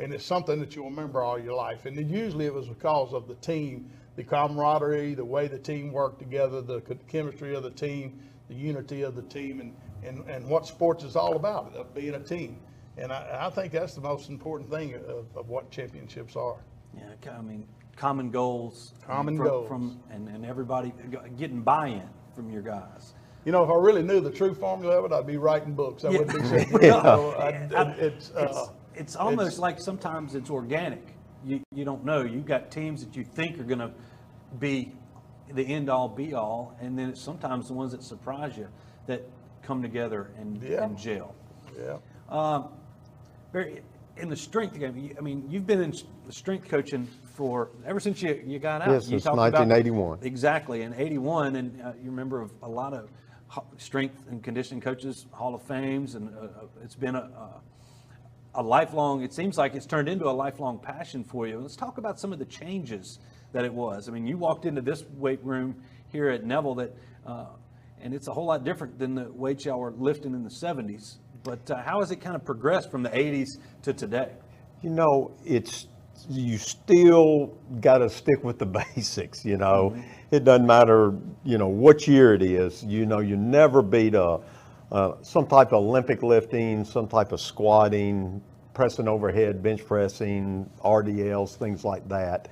And it's something that you'll remember all your life. And usually it was because of the team, the camaraderie, the way the team worked together, the chemistry of the team, the unity of the team, and what sports is all about, of being a team. And I think that's the most important thing of what championships are. Yeah, I mean, common goals. And everybody getting buy-in from your guys. If I really knew the true formula of it, I'd be writing books. I wouldn't be sitting It's almost like sometimes it's organic. You don't know. You've got teams that you think are going to be the end-all, be-all, and then it's sometimes the ones that surprise you that come together and gel. Yeah. Barry, in the strength game, you've been in the strength coaching ever since you got out. Yes, since 1981. Exactly, in 81, and you remember a lot of strength and conditioning coaches, Hall of Fames, and it's been a lifelong, it seems like it's turned into a lifelong passion for you. Let's talk about some of the changes that it was. I mean, you walked into this weight room here at Neville and it's a whole lot different than the weights y'all were lifting in the 70s. But how has it kind of progressed from the 80s to today? You still got to stick with the basics, It doesn't matter, what year it is. You never beat some type of Olympic lifting, some type of squatting, pressing overhead, bench pressing, RDLs, things like that.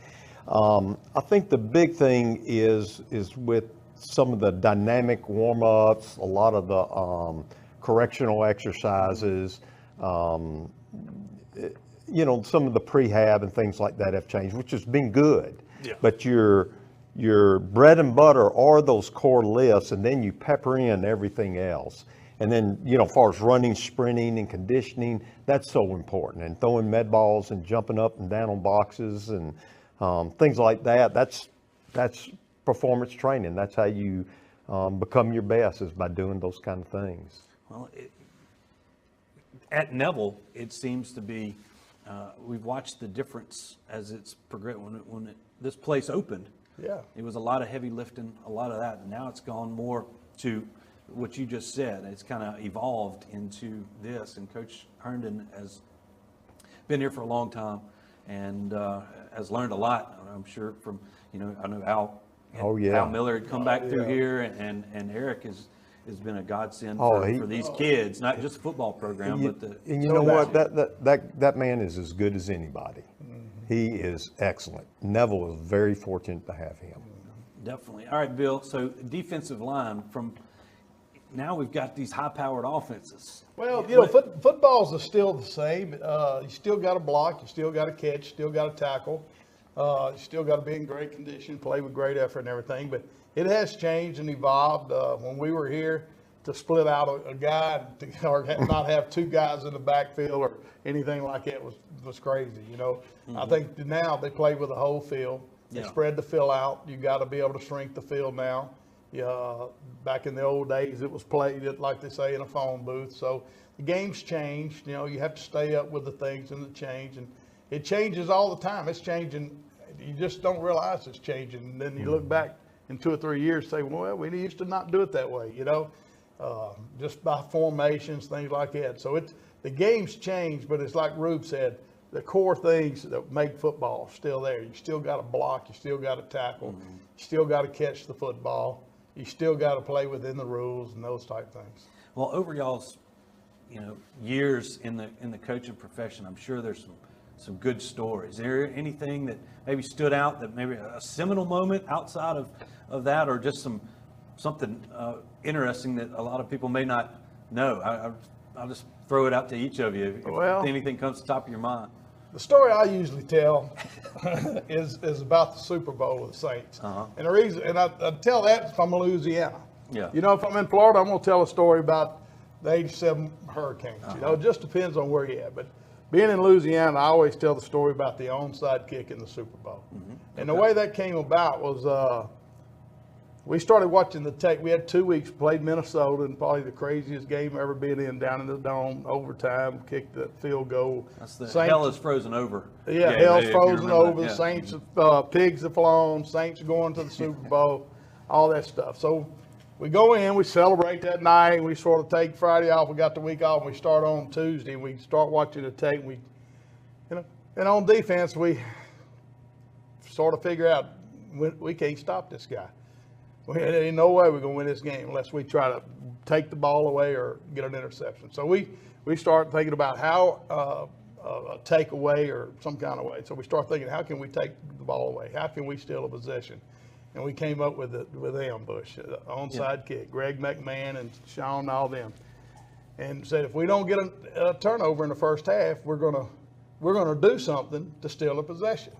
I think the big thing is with some of the dynamic warm-ups, a lot of the correctional exercises, some of the prehab and things like that have changed, which has been good. Yeah. But your bread and butter are those core lifts, and then you pepper in everything else. And then, as far as running, sprinting, and conditioning, that's so important. And throwing med balls and jumping up and down on boxes and things like that, that's performance training. That's how you become your best, is by doing those kind of things. Well, at Neville, it seems to be, we've watched the difference as it's progressed. When this place opened, it was a lot of heavy lifting, a lot of that. And now it's gone more to what you just said. It's kind of evolved into this. And Coach Herndon has been here for a long time and has learned a lot, I'm sure, from, I know Al. Al Miller had come back through here, and Eric is has been a godsend Oh, for these kids, not just the football program, but the. And you know what? That man is as good as anybody. He is excellent. Neville is very fortunate to have him. Definitely. All right, Bill. So defensive line now we've got these high-powered offenses. Well, footballs are still the same. You still got to block. You still got to catch. You still got to tackle. You still got to be in great condition, play with great effort and everything. But it has changed and evolved. When we were here, to split out a guy or not have two guys in the backfield or anything like that was crazy. I think now they play with the whole field. They spread the field out. You got to be able to shrink the field now. Back in the old days, it was played like they say in a phone booth. So the game's changed. You have to stay up with the things and the change, and it changes all the time. It's changing. You just don't realize it's changing. And then you look back in 2 or 3 years, and say, well, we used to not do it that way. Just by formations, things like that. So the game's changed, but it's like Rube said. The core things that make football still there. You still got to block. You still got to tackle. You still got to catch the football. You still got to play within the rules and those type things. Well, over y'all's, years in the coaching profession, I'm sure there's some good stories. Is there anything that maybe stood out, that maybe a seminal moment outside of that, or just something interesting that a lot of people may not know? I'll just throw it out to each of you if anything comes to the top of your mind. The story I usually tell is about the Super Bowl with the Saints. And the reason, and I tell that if I'm in Louisiana. Yeah. If I'm in Florida, I'm going to tell a story about the 87 hurricanes. It just depends on where you're at. But being in Louisiana, I always tell the story about the onside kick in the Super Bowl. And the way that came about was we started watching the tape. We had 2 weeks, played Minnesota, and probably the craziest game ever been in, down in the dome, overtime, kicked the field goal. That's the Saints, hell is frozen over. Yeah, hell's frozen over. The Saints, pigs have flown. Saints are going to the Super Bowl, all that stuff. So we go in, we celebrate that night, we sort of take Friday off. We got the week off, and we start on Tuesday, and we start watching the tape. And on defense, we sort of figure out we can't stop this guy. There ain't no way we're going to win this game unless we try to take the ball away or get an interception. So we start thinking about how a takeaway or some kind of way. So we start thinking, how can we take the ball away? How can we steal a possession? And we came up with ambush, the onside kick. Greg McMahon and Sean and all them, and said if we don't get a turnover in the first half, we're gonna do something to steal a possession.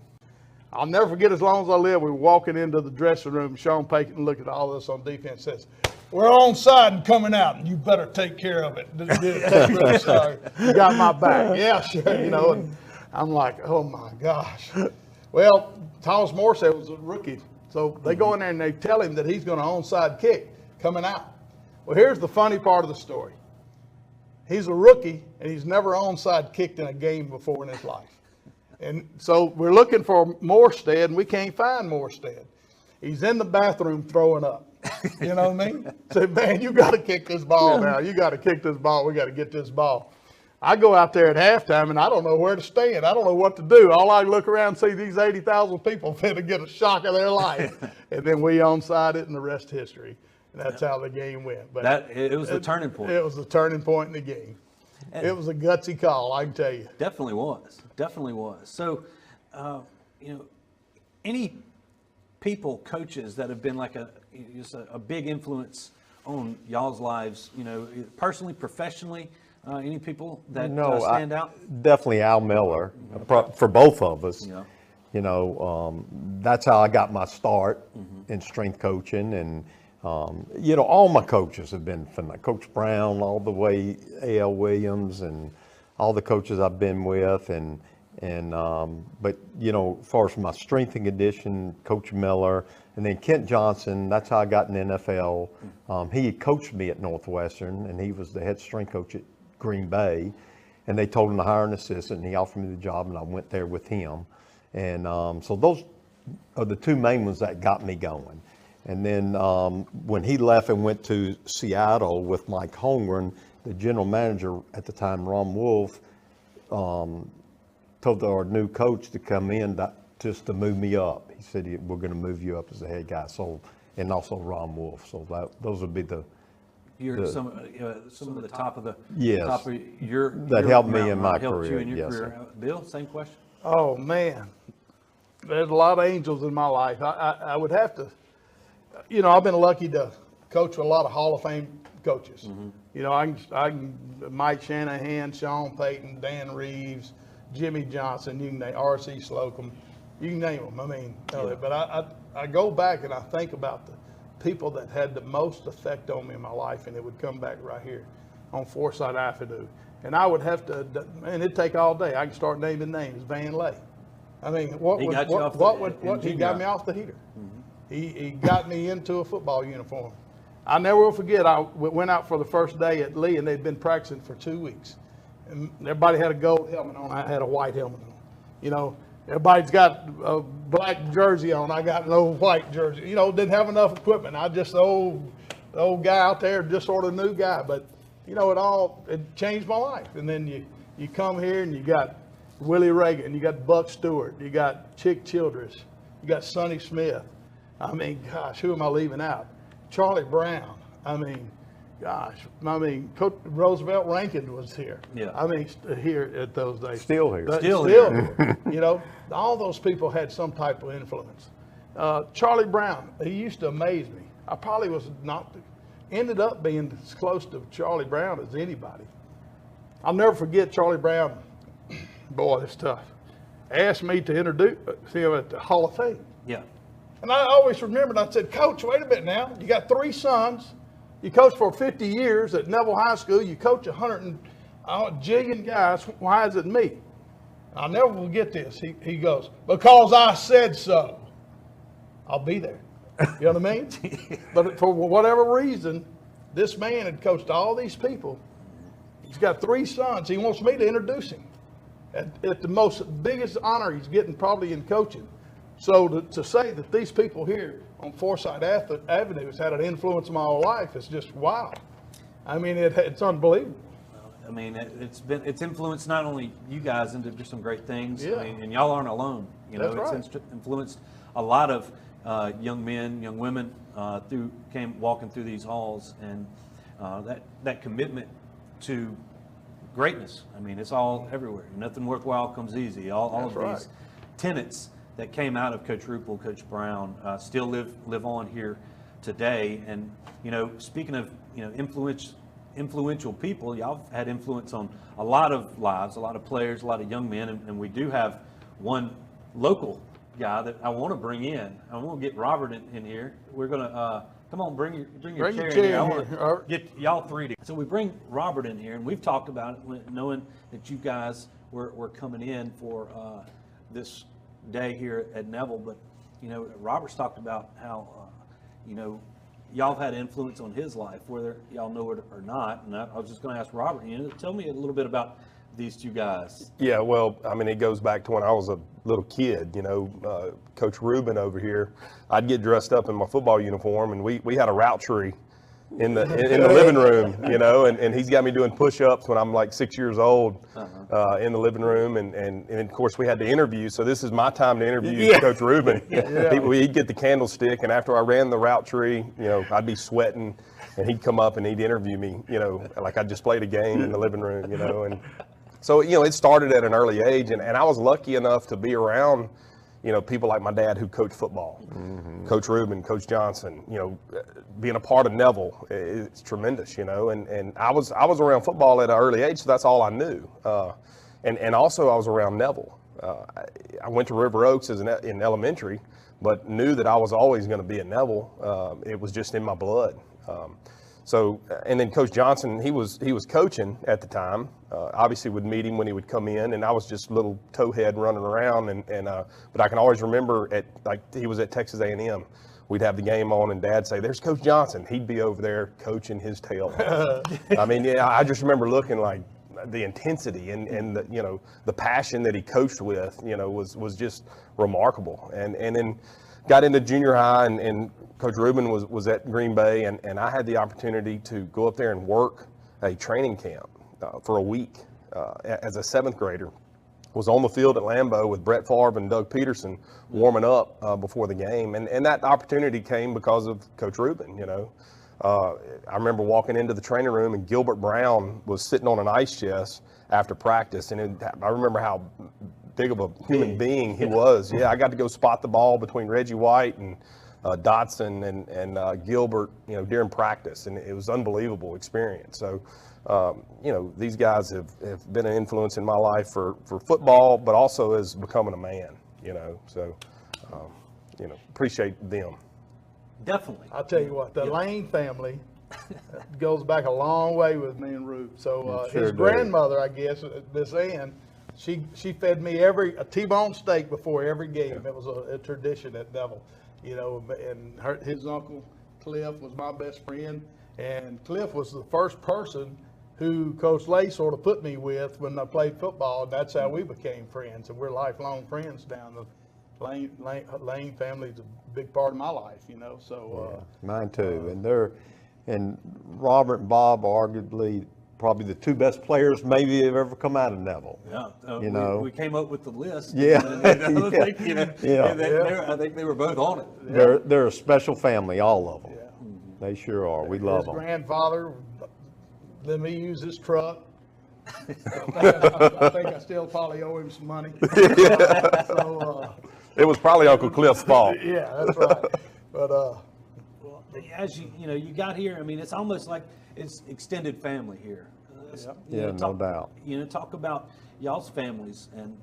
I'll never forget, as long as I live, we were walking into the dressing room. Sean Payton looked at all this on defense, says, "We're onside and coming out, and you better take care of it. Sorry, you got my back." Yeah, sure. And I'm like, oh my gosh. Well, Thomas Morrissey was a rookie, so they go in there and they tell him that he's going to onside kick coming out. Well, here's the funny part of the story. He's a rookie, and he's never onside kicked in a game before in his life. And so we're looking for Morstead, and we can't find Morstead. He's in the bathroom throwing up. You know what I mean? Say, man, you got to kick this ball now. You got to kick this ball. We got to get this ball. I go out there at halftime, and I don't know where to stand. I don't know what to do. All I look around and see these 80,000 people finna get a shock of their life. And then we onside it, and the rest history. And that's how the game went. But it was the turning point. It was the turning point in the game. It was a gutsy call, I can tell you. Definitely was. Definitely was. So, any people, coaches that have been like a big influence on y'all's lives, personally, professionally, any people that stand out? Definitely Al Miller, for both of us. Yeah. That's how I got my start in strength coaching, and all my coaches have been from Coach Brown all the way, A.L. Williams, and all the coaches I've been with, but as far as my strength and condition, Coach Miller, and then Kent Johnson. That's how I got in the NFL. He coached me at Northwestern, and he was the head strength coach at Green Bay, and they told him to hire an assistant, and he offered me the job, and I went there with him, and so those are the two main ones that got me going. And then when he left and went to Seattle with Mike Holmgren, the general manager at the time, Ron Wolf, told our new coach to come in just to move me up. He said, we're going to move you up as the head guy. So, and also Ron Wolf. So those would be the You're some of the top of the Yes. top of your That your helped me mountain, in my helped career, you in your yes, career. sir. Bill, same question. Oh man, there's a lot of angels in my life. I would have to, I've been lucky to coach with a lot of Hall of Fame coaches. I can Mike Shanahan, Sean Payton, Dan Reeves, Jimmy Johnson, you can name R.C. Slocum, you can name them. I mean, but I go back and I think about the people that had the most effect on me in my life, and it would come back right here on Forsyth Avenue. And I would have to, and it'd take all day. I can start naming names. Van Lay. I mean, He got me off the heater. He got me into a football uniform. I never will forget, I went out for the first day at Lee, and they'd been practicing for 2 weeks. And everybody had a gold helmet on. I had a white helmet on. Everybody's got a black jersey on. I got no white jersey. Didn't have enough equipment. I just the old guy out there, just sort of new guy. But it changed my life. And then you come here and you got Willie Reagan, you got Buck Stewart, you got Chick Childress, you got Sonny Smith. I mean, gosh, who am I leaving out? Charlie Brown. I mean, Coach Roosevelt Rankin was here. Yeah. I mean, here at those days. Still here. Still here. All those people had some type of influence. Charlie Brown, he used to amaze me. I probably ended up being as close to Charlie Brown as anybody. I'll never forget Charlie Brown. Boy, it's tough. Asked me to introduce him at the Hall of Fame. Yeah. And I always remembered, I said, Coach, wait a minute now. You got 3 sons. You coached for 50 years at Neville High School. You coach 100 jillion guys. Why is it me? I'll never forget this. He goes, because I said so. I'll be there. You know what I mean? But for whatever reason, this man had coached all these people. He's got 3 sons. He wants me to introduce him at the biggest honor he's getting probably in coaching. So to say that these people here on Forsyth Avenue has had an influence in my whole life is just wow. I mean, it's unbelievable. I mean, it's influenced not only you guys into just some great things. Yeah. I mean, and y'all aren't alone. That's right. It's influenced a lot of young men, young women came walking through these halls, and that commitment to greatness. I mean, it's all everywhere. Nothing worthwhile comes easy. All of these tenets that came out of Coach Ruppel, Coach Brown, still live on here today. And speaking of influential people, y'all have had influence on a lot of lives, a lot of players, a lot of young men, and we do have one local guy that I want to bring in. I want to get Robert in here. We're gonna come on, bring your chair in here. I want to get y'all 3 together. So we bring Robert in here, and we've talked about it, knowing that you guys were coming in for this day here at Neville. But Robert's talked about how y'all have had influence on his life, whether y'all know it or not. And I was just going to ask Robert, tell me a little bit about these 2 guys. Yeah, well, I mean, it goes back to when I was a little kid. Coach Rubin over here, I'd get dressed up in my football uniform, and we had a route tree in the living room, and he's got me doing push-ups when I'm like 6 years old in the living room, and of course we had to interview, so this is my time to interview Coach Rubin. He'd get the candlestick, and after I ran the route tree, I'd be sweating, and he'd come up and he'd interview me, like I just played a game in the living room, and so it started at an early age, and I was lucky enough to be around people like my dad who coached football, Coach Rubin, Coach Johnson, being a part of Neville, it's tremendous, and I was around football at an early age, so that's all I knew. And also I was around Neville. I went to River Oaks in elementary, but knew that I was always going to be at Neville. It was just in my blood. And then Coach Johnson, he was coaching at the time. Obviously would meet him when he would come in, and I was just a little towhead running around. But I can always remember he was at Texas A&M. We'd have the game on, and Dad say, "There's Coach Johnson." He'd be over there coaching his tail off. I mean, I just remember looking like the intensity and the passion that he coached with, was just remarkable. And then got into junior high, and Coach Rubin was at Green Bay, and I had the opportunity to go up there and work a training camp for a week as a 7th grader. Was on the field at Lambeau with Brett Favre and Doug Peterson warming up before the game, and that opportunity came because of Coach Rubin. I remember walking into the training room and Gilbert Brown was sitting on an ice chest after practice, and I remember how big of a human being he was. Yeah, I got to go spot the ball between Reggie White and Dotson and Gilbert, during practice, and it was an unbelievable experience. So, these guys have been an influence in my life for football, but also as becoming a man. So appreciate them. Definitely. I'll tell you what, the Lane family goes back a long way with me and Rube. So his grandmother, I guess, Miss Ann, she fed me a T-bone steak before every game. It was a tradition at Neville, and his uncle Cliff was my best friend, and Cliff was the first person who Coach Lay sort of put me with when I played football, and that's how we became friends, and we're lifelong friends down the Lane family is a big part of my life, So mine too, and Robert and Bob are arguably probably the two best players maybe have ever come out of Neville. Yeah, we came up with the list. Yeah, I think they were both on it. They're a special family, all of them. Yeah. They sure are. We love them. His grandfather let me use his truck. I think I still probably owe him some money. It was probably Uncle Cliff's fault. Yeah, that's right. But well, as you got here, I mean, it's almost like it's extended family here. No doubt. Talk about y'all's families, and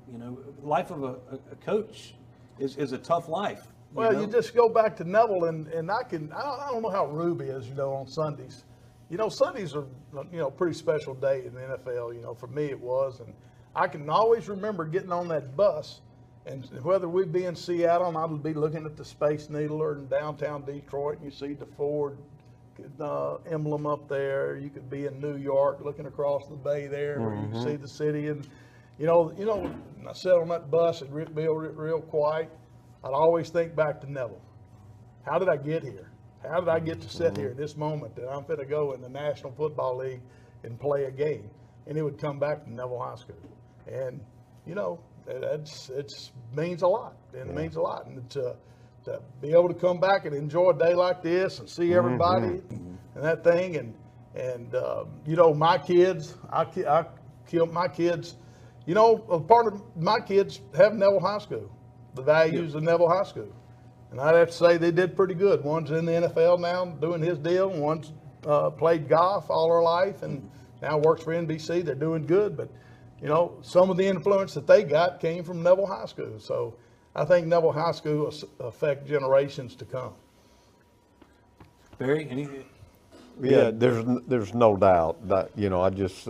life of a coach is a tough life. You just go back to Neville, and I don't know how Rube is, on Sundays. Sundays are, pretty special day in the NFL. For me it was, and I can always remember getting on that bus, and whether we'd be in Seattle, and I would be looking at the Space Needle, or in downtown Detroit, and you see the Ford emblem up there. You could be in New York, looking across the bay there, where you can see the city, and I sat on that bus and be real quiet. I'd always think back to Neville. How did I get here? How did I get to sit here at this moment that I'm going to go in the National Football League and play a game? And it would come back to Neville High School. And, it means a lot. And it means a lot. And to be able to come back and enjoy a day like this and see everybody and that thing. And my kids, I killed my kids. A part of my kids have Neville High School, the values of Neville High School. And I'd have to say they did pretty good. One's in the NFL now doing his deal. One's played golf all her life and now works for NBC. They're doing good. But, some of the influence that they got came from Neville High School. So I think Neville High School will affect generations to come. Barry, anything? Yeah, there's no doubt that, I just,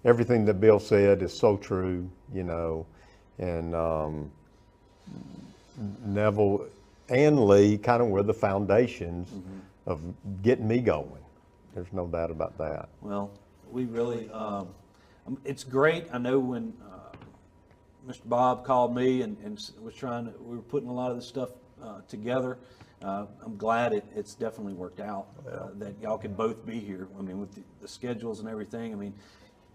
everything that Bill said is so true, and Neville and Lee kind of were the foundations of getting me going. There's no doubt about that. Well, we really, it's great. I know when Mr. Bob called me and was we were putting a lot of this stuff together. I'm glad it's definitely worked out that y'all can both be here. I mean, with the schedules and everything, I mean,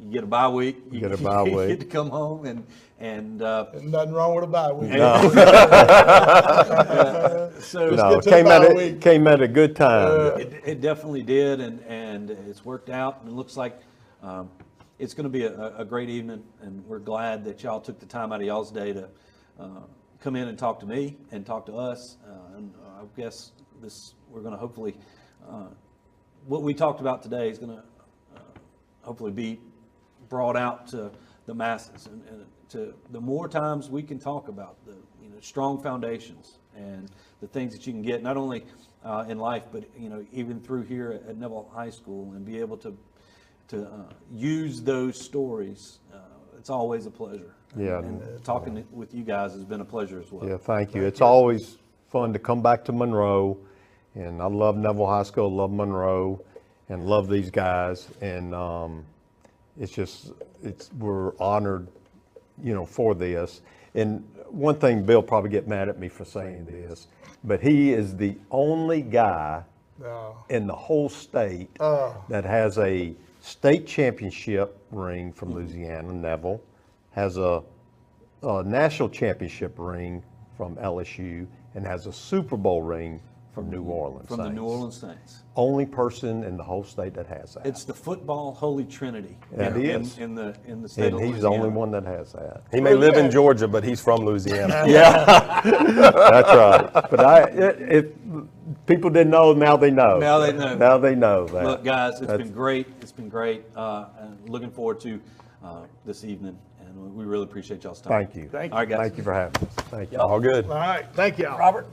you get a bye week. You get to come home and nothing wrong with a bye week. No. Came at a good time. It definitely did, and it's worked out, and it looks like it's going to be a great evening, and we're glad that y'all took the time out of y'all's day to come in and talk to me and talk to us. And I guess we're going to hopefully what we talked about today is going to hopefully be brought out to the masses, and to the more times we can talk about the strong foundations and the things that you can get not only in life, but even through here at Neville High School, and be able to use those stories. It's always a pleasure. Yeah, and talking with you guys has been a pleasure as well. Yeah, thank you. It's always fun to come back to Monroe, and I love Neville High School, love Monroe, and love these guys, and we're honored, for this. And one thing, Bill probably get mad at me for saying this, but he is the only guy in the whole state that has a state championship ring from Louisiana. Neville has a national championship ring from LSU and has a Super Bowl ring from New Orleans From Saints. the New Orleans Saints. Only person in the whole state that has that. It's the football holy trinity. It is. In the state And of he's Louisiana. the only one that has that. He may live in Georgia, but he's from Louisiana. Yeah, that's right. But if people didn't know, now they know. Now they know. Now they know that. Look, guys, it's been great. It's been great. And looking forward to this evening, and we really appreciate y'all's time. Thank you. Thank you. All right, guys. Thank you for having us. Thank you. All good. All right. Thank you, Robert.